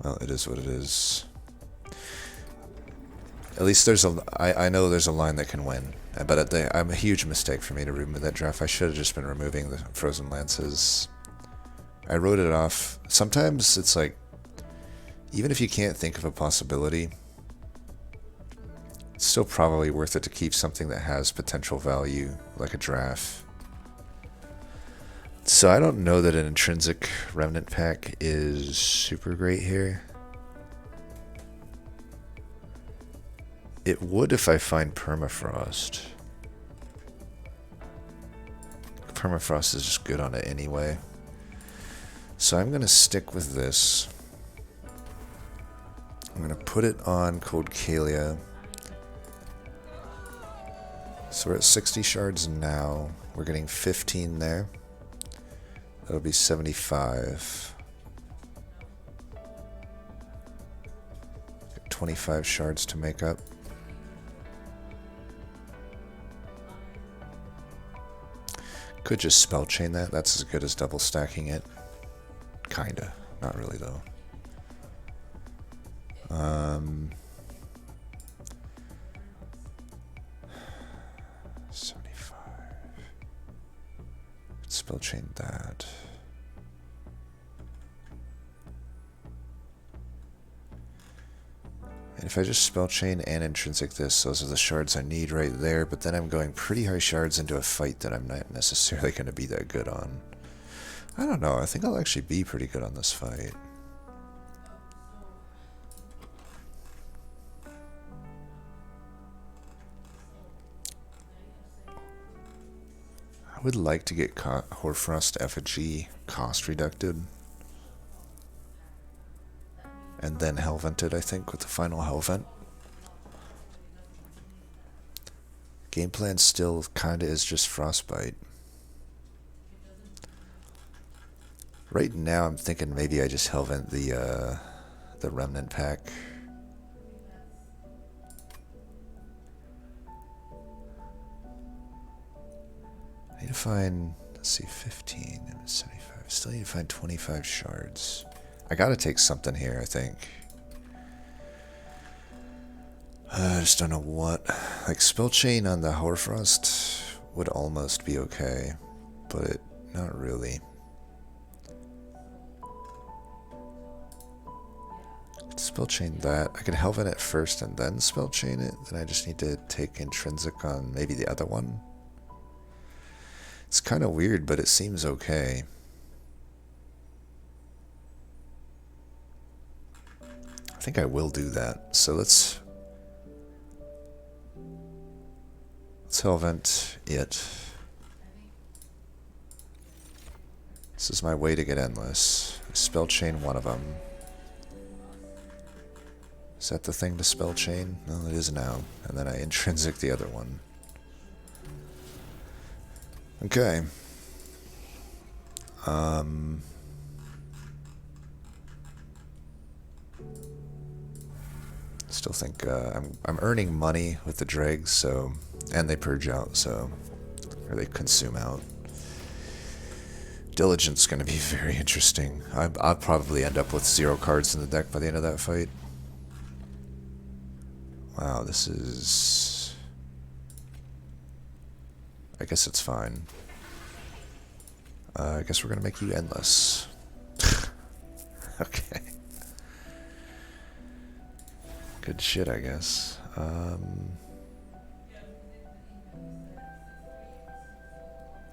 Well, it is what it is. At least there's I know there's a line that can win. But I'm a huge mistake for me to remove that draft. I should have just been removing the Frozen Lances. I wrote it off. Sometimes it's like, even if you can't think of a possibility, it's still probably worth it to keep something that has potential value, like a draft. So I don't know that an Intrinsic Remnant pack is super great here. It would if I find Permafrost. Permafrost is just good on it anyway. So I'm going to stick with this. I'm going to put it on Cold Kalia. So we're at 60 shards now. We're getting 15 there. That'll be 75. 25 shards to make up. Could just spell chain that. That's as good as double stacking it. Kinda. Not really though. 75. Spell chain that. If I just spell chain and intrinsic this, those are the shards I need right there, but then I'm going pretty high shards into a fight that I'm not necessarily going to be that good on. I don't know, I think I'll actually be pretty good on this fight. I would like to get Hoarfrost Effigy cost reducted. And then Hellvented, I think, with the final Hellvent. Game plan still kinda is just Frostbite. Right now I'm thinking maybe I just Hellvent the Remnant pack. I need to find, let's see, 15 and 75. Still need to find 25 shards. I gotta take something here, I think. I just don't know what. Like, Spell Chain on the Hoarfrost would almost be okay, but not really. Spell Chain that. I could Hellvent it first and then Spell Chain it. Then I just need to take Intrinsic on maybe the other one. It's kind of weird, but it seems okay. I think I will do that. So let's Hellvent it. This is my way to get Endless. Spell Chain one of them. Is that the thing to Spell Chain? No, it is now. And then I Intrinsic the other one. Okay. Still think I'm earning money with the dregs, so, and they purge out, so, or they consume out. Diligence is going to be very interesting. I'll probably end up with 0 cards in the deck by the end of that fight. Wow, this is... I guess it's fine. I guess we're going to make you Endless. Okay. Good shit, I guess.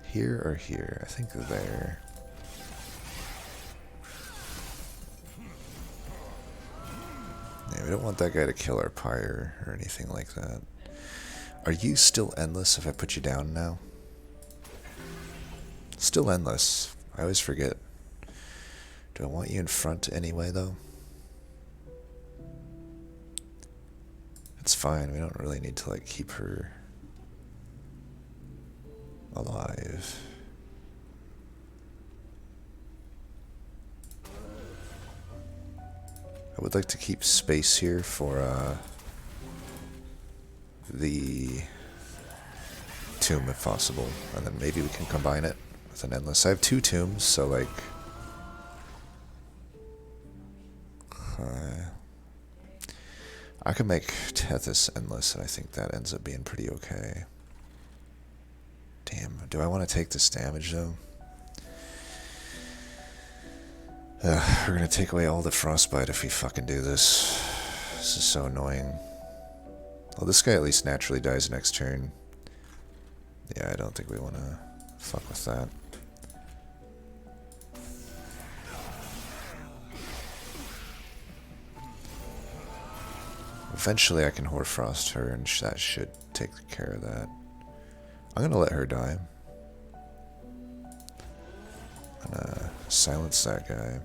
Here or here? I think there. Yeah, we don't want that guy to kill our pyre or anything like that. Are you still Endless if I put you down now? Still Endless. I always forget. Do I want you in front anyway, though? It's fine. We don't really need to, like, keep her alive. I would like to keep space here for the tomb if possible, and then maybe we can combine it with an Endless. I have 2 tombs, so like I can make Tethys Endless, and I think that ends up being pretty okay. Damn, do I want to take this damage though? We're gonna take away all the Frostbite if we fucking do this. This is so annoying. Well, this guy at least naturally dies next turn. Yeah, I don't think we want to fuck with that. Eventually I can Hoarfrost her, and that should take care of that. I'm gonna let her die. I'm gonna silence that guy.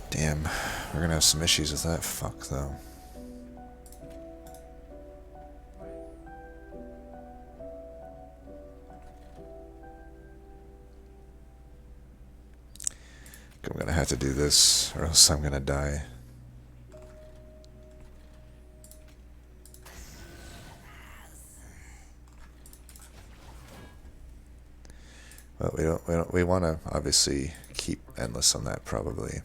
Damn, we're gonna have some issues with that fuck though. I'm gonna have to do this, or else I'm gonna die. But we want to obviously keep Endless on that probably.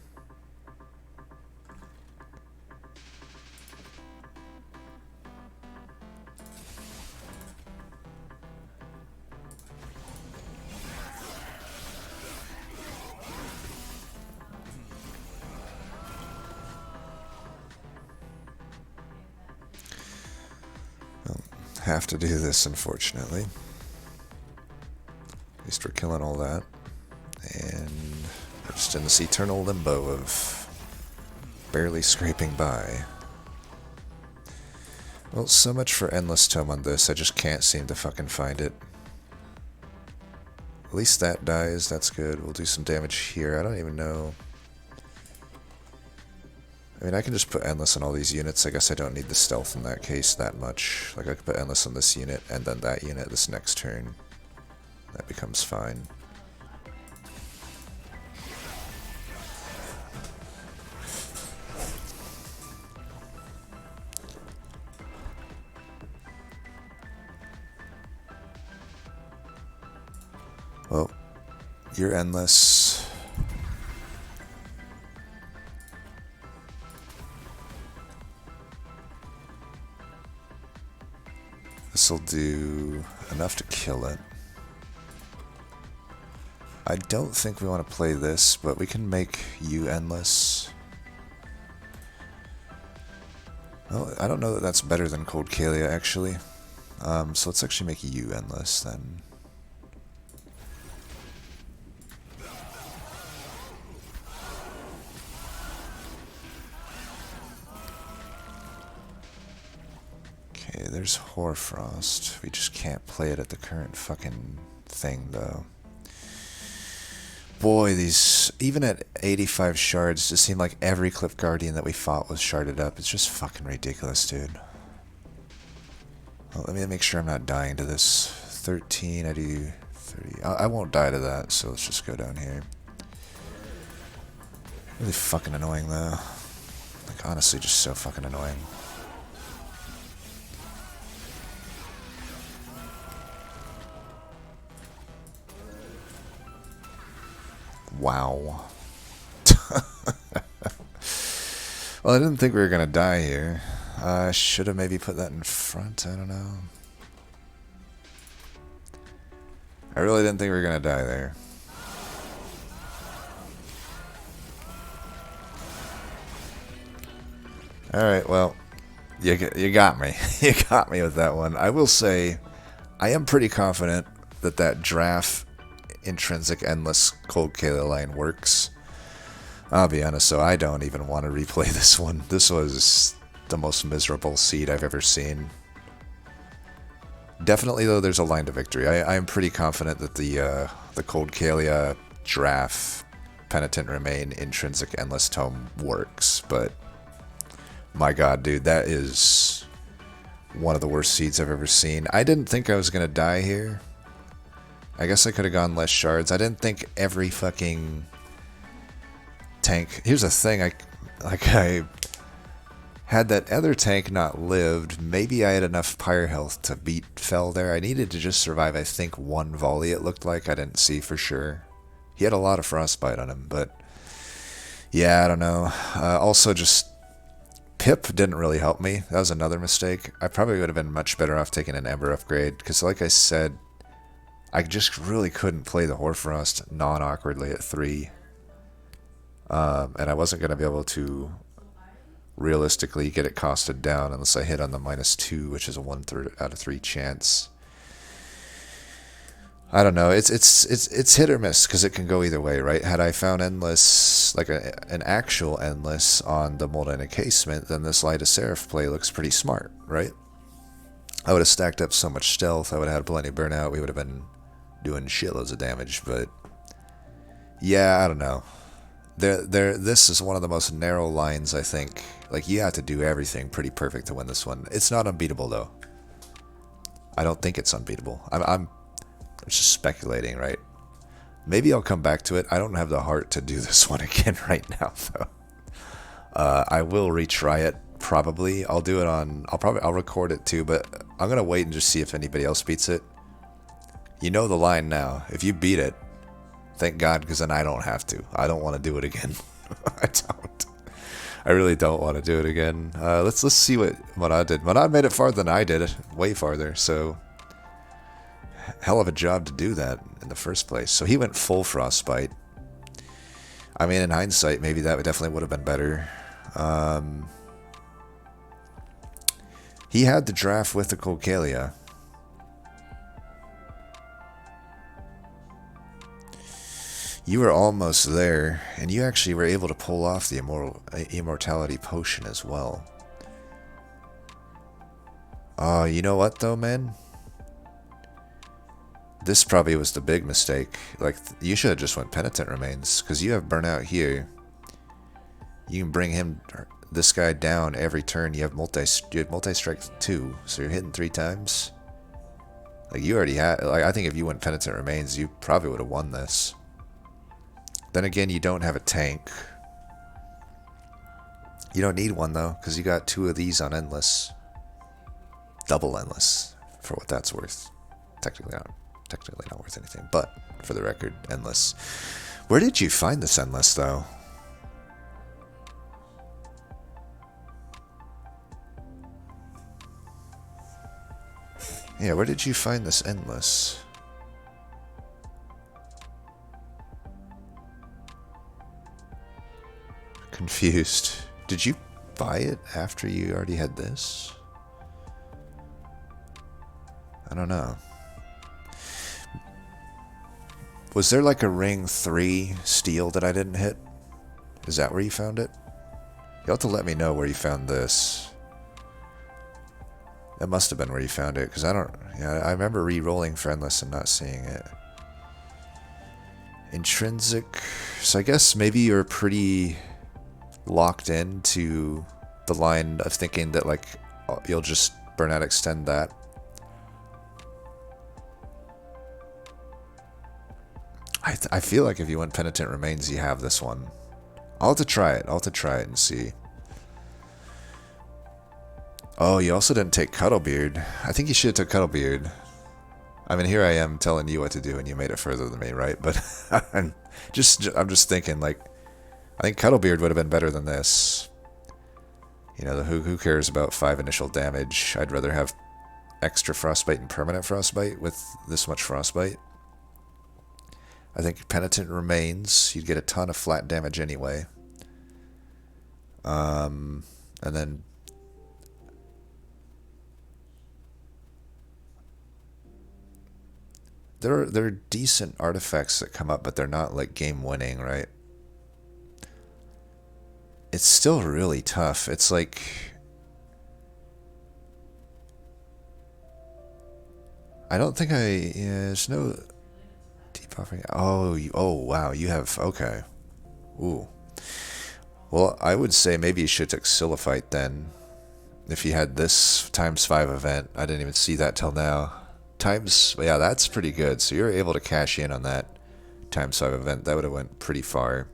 have to do this, unfortunately. At least we're killing all that. And we're just in this eternal limbo of barely scraping by. Well, so much for Endless Tome on this. I just can't seem to fucking find it. At least that dies. That's good. We'll do some damage here. I don't even know. I mean, I can just put Endless on all these units. I guess I don't need the stealth in that case that much. Like, I could put Endless on this unit and then that unit this next turn. That becomes fine. Well, you're Endless. This'll do enough to kill it. I don't think we want to play this, but we can make you Endless. Well, I don't know that that's better than Cold Kalia, actually. So let's actually make you Endless, then. Okay, there's Hoarfrost. We just can't play it at the current fucking thing, though. Boy, these, even at 85 shards, just seemed like every Cliff Guardian that we fought was sharded up. It's just fucking ridiculous, dude. Well, let me make sure I'm not dying to this. 13, I do 30. I won't die to that, so let's just go down here. Really fucking annoying, though. Like, honestly, just so fucking annoying. Wow. Well, I didn't think we were gonna die here. I should have maybe put that in front, I don't know. I really didn't think we were gonna die there. Alright, well, you got me. You got me with that one. I will say, I am pretty confident that that draft intrinsic endless Cold Kalia line works. I'll be honest, so I don't even want to replay this one. This was the most miserable seed I've ever seen. Definitely, though, there's a line to victory. I am pretty confident that the Cold Kalia draft Penitent Remain intrinsic endless tome works, but my god, dude, that is one of the worst seeds I've ever seen. I didn't think I was gonna die here. I guess I could have gone less shards. I didn't think every fucking tank... Here's the thing, I had that other tank not lived, maybe I had enough pyre health to beat Fel there. I needed to just survive, I think, one volley it looked like. I didn't see for sure. He had a lot of frostbite on him, but... Yeah, I don't know. Also, just... Pip didn't really help me. That was another mistake. I probably would have been much better off taking an Ember upgrade, because like I said... I just really couldn't play the Hoarfrost non-awkwardly at 3. And I wasn't going to be able to realistically get it costed down unless I hit on the -2, which is a 1/3 out of 3 chance. I don't know. It's hit or miss because it can go either way, right? Had I found Endless, like an actual Endless on the Molten Encasement, then this Light of Seraph play looks pretty smart, right? I would have stacked up so much stealth. I would have had plenty of burnout. We would have been doing shitloads of damage, but yeah, I don't know. This is one of the most narrow lines, I think. Like, you have to do everything pretty perfect to win this one. It's not unbeatable, though. I don't think it's unbeatable. I'm just speculating, right? Maybe I'll come back to it. I don't have the heart to do this one again right now, though. I will retry it, probably. I'll do it on... I'll record it, too, but I'm going to wait and just see if anybody else beats it. You know the line now. If you beat it, thank God, because then I don't have to. I don't want to do it again. I don't. I really don't want to do it again. Let's see what Monad did. Monad made it farther than I did. Way farther, so... Hell of a job to do that in the first place. So he went full Frostbite. I mean, in hindsight, maybe that definitely would have been better. He had the draft with the Colcalia. You were almost there, and you actually were able to pull off the immortality potion as well. Oh, you know what though, man? This probably was the big mistake. Like, you should have just went Penitent Remains, because you have Burnout here. You can bring him, this guy down every turn. You have multi-strike 2, so you're hitting 3 times. Like, you already had, like, I think if you went Penitent Remains, you probably would have won this. Then again, you don't have a tank. You don't need one though, because you got 2 of these on Endless. Double Endless, for what that's worth. Technically not worth anything, but for the record, Endless. Where did you find this Endless though? Yeah, where did you find this Endless? Confused. Did you buy it after you already had this? I don't know. Was there like a ring 3 steel that I didn't hit? Is that where you found it? You'll have to let me know where you found this. That must have been where you found it, because I don't... Yeah, I remember re-rolling Friendless and not seeing it. Intrinsic... So I guess maybe you're pretty locked into the line of thinking that, like, you'll just Burnout Extend that. I feel like if you went Penitent Remains, you have this one. I'll have to try it. I'll have to try it and see. Oh, you also didn't take Cuddlebeard. I think you should have took Cuddlebeard. I mean, here I am telling you what to do, and you made it further than me, right? But I'm just thinking, like, I think Cuddlebeard would have been better than this. You know, who cares about 5 initial damage? I'd rather have extra Frostbite and permanent Frostbite with this much Frostbite. I think Penitent Remains, you'd get a ton of flat damage anyway. And then... There are decent artifacts that come up, but they're not, like, game-winning, right? It's still really tough. It's like... I don't think I... Yeah, there's no... Depuffing... Oh, wow, you have... Okay. Ooh. Well, I would say maybe you should take Silophyte then. If you had this ×5 event. I didn't even see that till now. Yeah, that's pretty good. So you're able to cash in on that ×5 event. That would have went pretty far.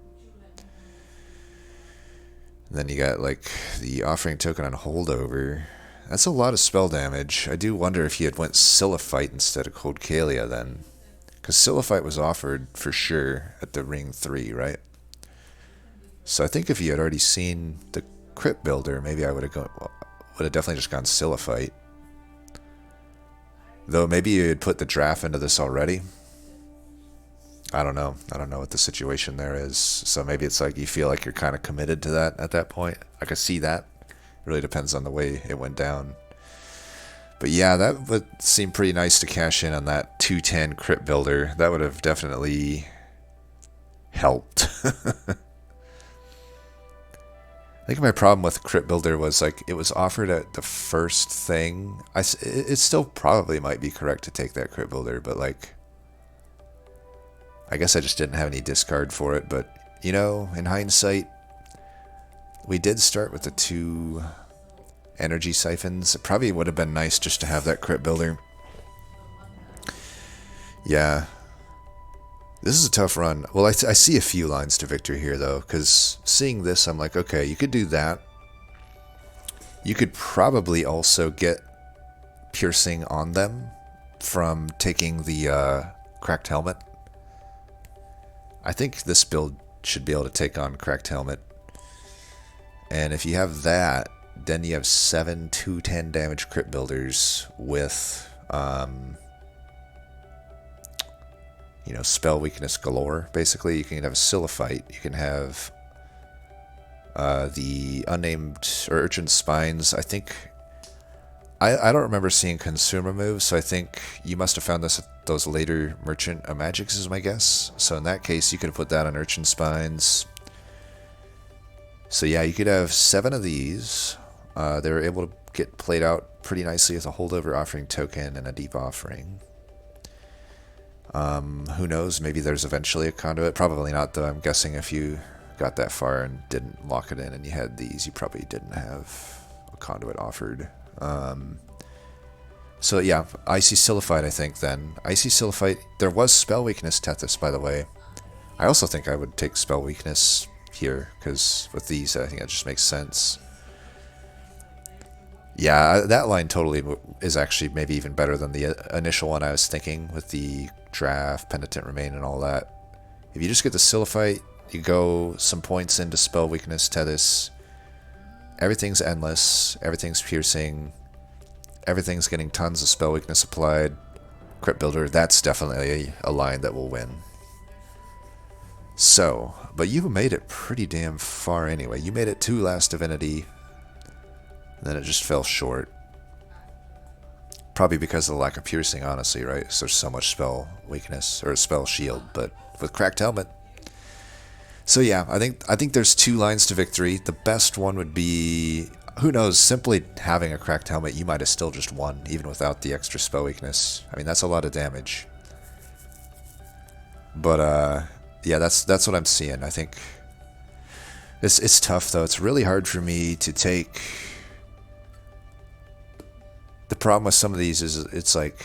And then you got, like, the Offering Token on Holdover. That's a lot of spell damage. I do wonder if you had went Silophyte instead of Colcalia then. Because Silophyte was offered for sure at the Ring 3, right? So I think if you had already seen the Crypt Builder, maybe I would have definitely just gone Silophyte. Though maybe you had put the draft into this already. I don't know. I don't know what the situation there is. So maybe it's like you feel like you're kind of committed to that at that point. I could see that. It really depends on the way it went down. But yeah, that would seem pretty nice to cash in on that 210 Crypt Builder. That would have definitely helped. I think my problem with Crypt Builder was, like, it was offered at the first thing. It still probably might be correct to take that Crypt Builder, but, like, I guess I just didn't have any discard for it. But, you know, in hindsight, we did start with the 2 energy siphons. It probably would have been nice just to have that Crypt Builder. Yeah. This is a tough run. Well, I see a few lines to victory here, though, because seeing this, I'm like, okay, you could do that. You could probably also get piercing on them from taking the Cracked Helmet. I think this build should be able to take on Cracked Helmet. And if you have that, then you have 7 210 damage Crypt Builders with... you know, spell weakness galore. Basically, you can have a Silophyte. You can have the unnamed or Urchin Spines. I think I don't remember seeing consumer moves, so I think you must have found this at those later Merchant of Magics is my guess. So in that case, you could have put that on Urchin Spines. So yeah, you could have 7 of these. They were able to get played out pretty nicely with a holdover offering token and a deep offering. Who knows, maybe there's eventually a conduit. Probably not though. I'm guessing if you got that far and didn't lock it in and you had these, you probably didn't have a conduit offered. So yeah, Icy Sillified I think then. Icy Sillified, there was Spell Weakness Tethys by the way. I also think I would take Spell Weakness here, because with these I think that just makes sense. Yeah, that line totally is actually maybe even better than the initial one I was thinking with the Draft, Penitent Remain, and all that. If you just get the Sillified, you go some points into Spell Weakness, Tethys. Everything's endless, everything's piercing, everything's getting tons of Spell Weakness applied. Crypt Builder, that's definitely a line that will win. So, but you made it pretty damn far anyway. You made it to Last Divinity. Then it just fell short. Probably because of the lack of piercing, honestly, right? So there's so much spell weakness, or spell shield, but with Cracked Helmet. So yeah, I think there's 2 lines to victory. The best one would be, who knows, simply having a Cracked Helmet, you might have still just won, even without the extra spell weakness. I mean, that's a lot of damage. But, yeah, that's what I'm seeing. I think it's tough, though. It's really hard for me to take... The problem with some of these is it's like,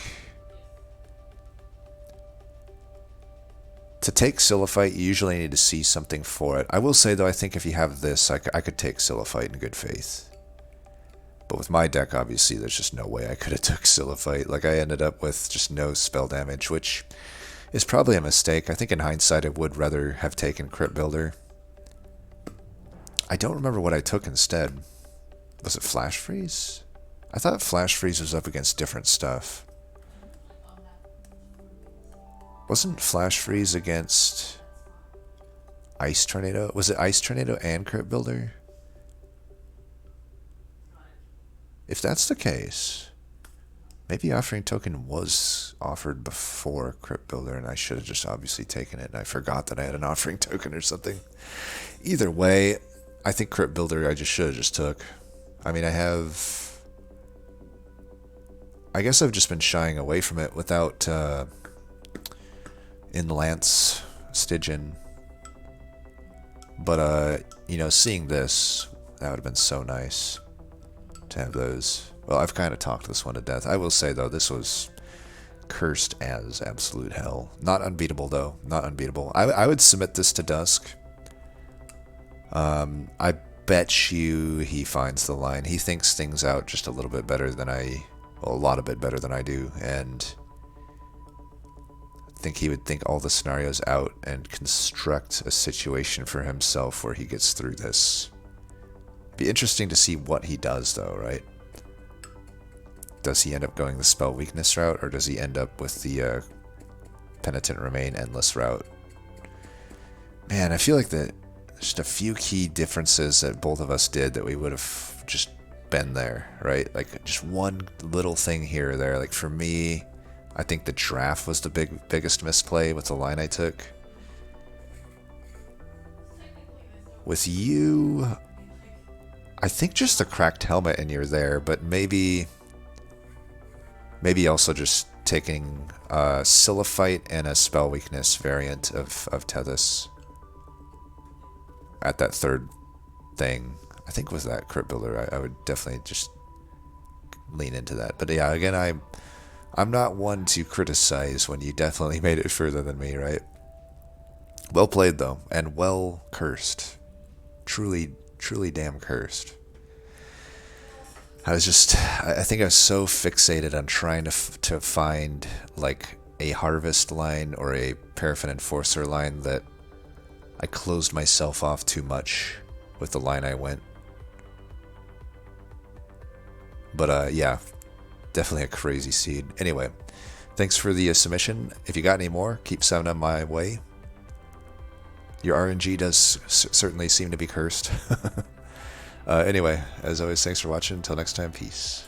to take Sillified, you usually need to see something for it. I will say though, I think if you have this, I could take Sillified in good faith. But with my deck, obviously, there's just no way I could have took Sillified. Like, I ended up with just no spell damage, which is probably a mistake. I think in hindsight, I would rather have taken Crypt Builder. I don't remember what I took instead. Was it Flash Freeze? I thought Flash Freeze was up against different stuff. Wasn't Flash Freeze against Ice Tornado? Was it Ice Tornado and Crypt Builder? If that's the case, maybe Offering Token was offered before Crypt Builder and I should have just obviously taken it and I forgot that I had an Offering Token or something. Either way, I think Crypt Builder I just should have just took. I mean, I guess I've just been shying away from it without Lance Stygian. But, you know, seeing this, that would have been so nice to have those. Well, I've kind of talked this one to death. I will say, though, this was cursed as absolute hell. Not unbeatable, though. Not unbeatable. I would submit this to Dusk. I bet you he finds the line. He thinks things out just a little bit better than well, a lot of bit better than I do, and I think he would think all the scenarios out and construct a situation for himself where he gets through this. Be interesting to see what he does, though, right? Does he end up going the spell weakness route, or does he end up with the Penitent Remain endless route? Man, I feel like just a few key differences that both of us did that we would have just been there, right? Like just one little thing here or there. Like for me, I think the Draft was the biggest misplay with the line I took. With you, I think just the Cracked Helmet and you're there, but maybe also just taking Sillified and a spell weakness variant of Tethys at that third thing. I think with that Crypt Builder, I would definitely just lean into that. But yeah, again, I'm not one to criticize when you definitely made it further than me, right? Well played, though, and well cursed. Truly, truly damn cursed. I think I was so fixated on trying to find, like, a Harvest line or a Paraffin Enforcer line that I closed myself off too much with the line I went. But, yeah, definitely a crazy seed. Anyway, thanks for the submission. If you got any more, keep sending them my way. Your RNG does certainly seem to be cursed. Anyway, as always, thanks for watching. Until next time, peace.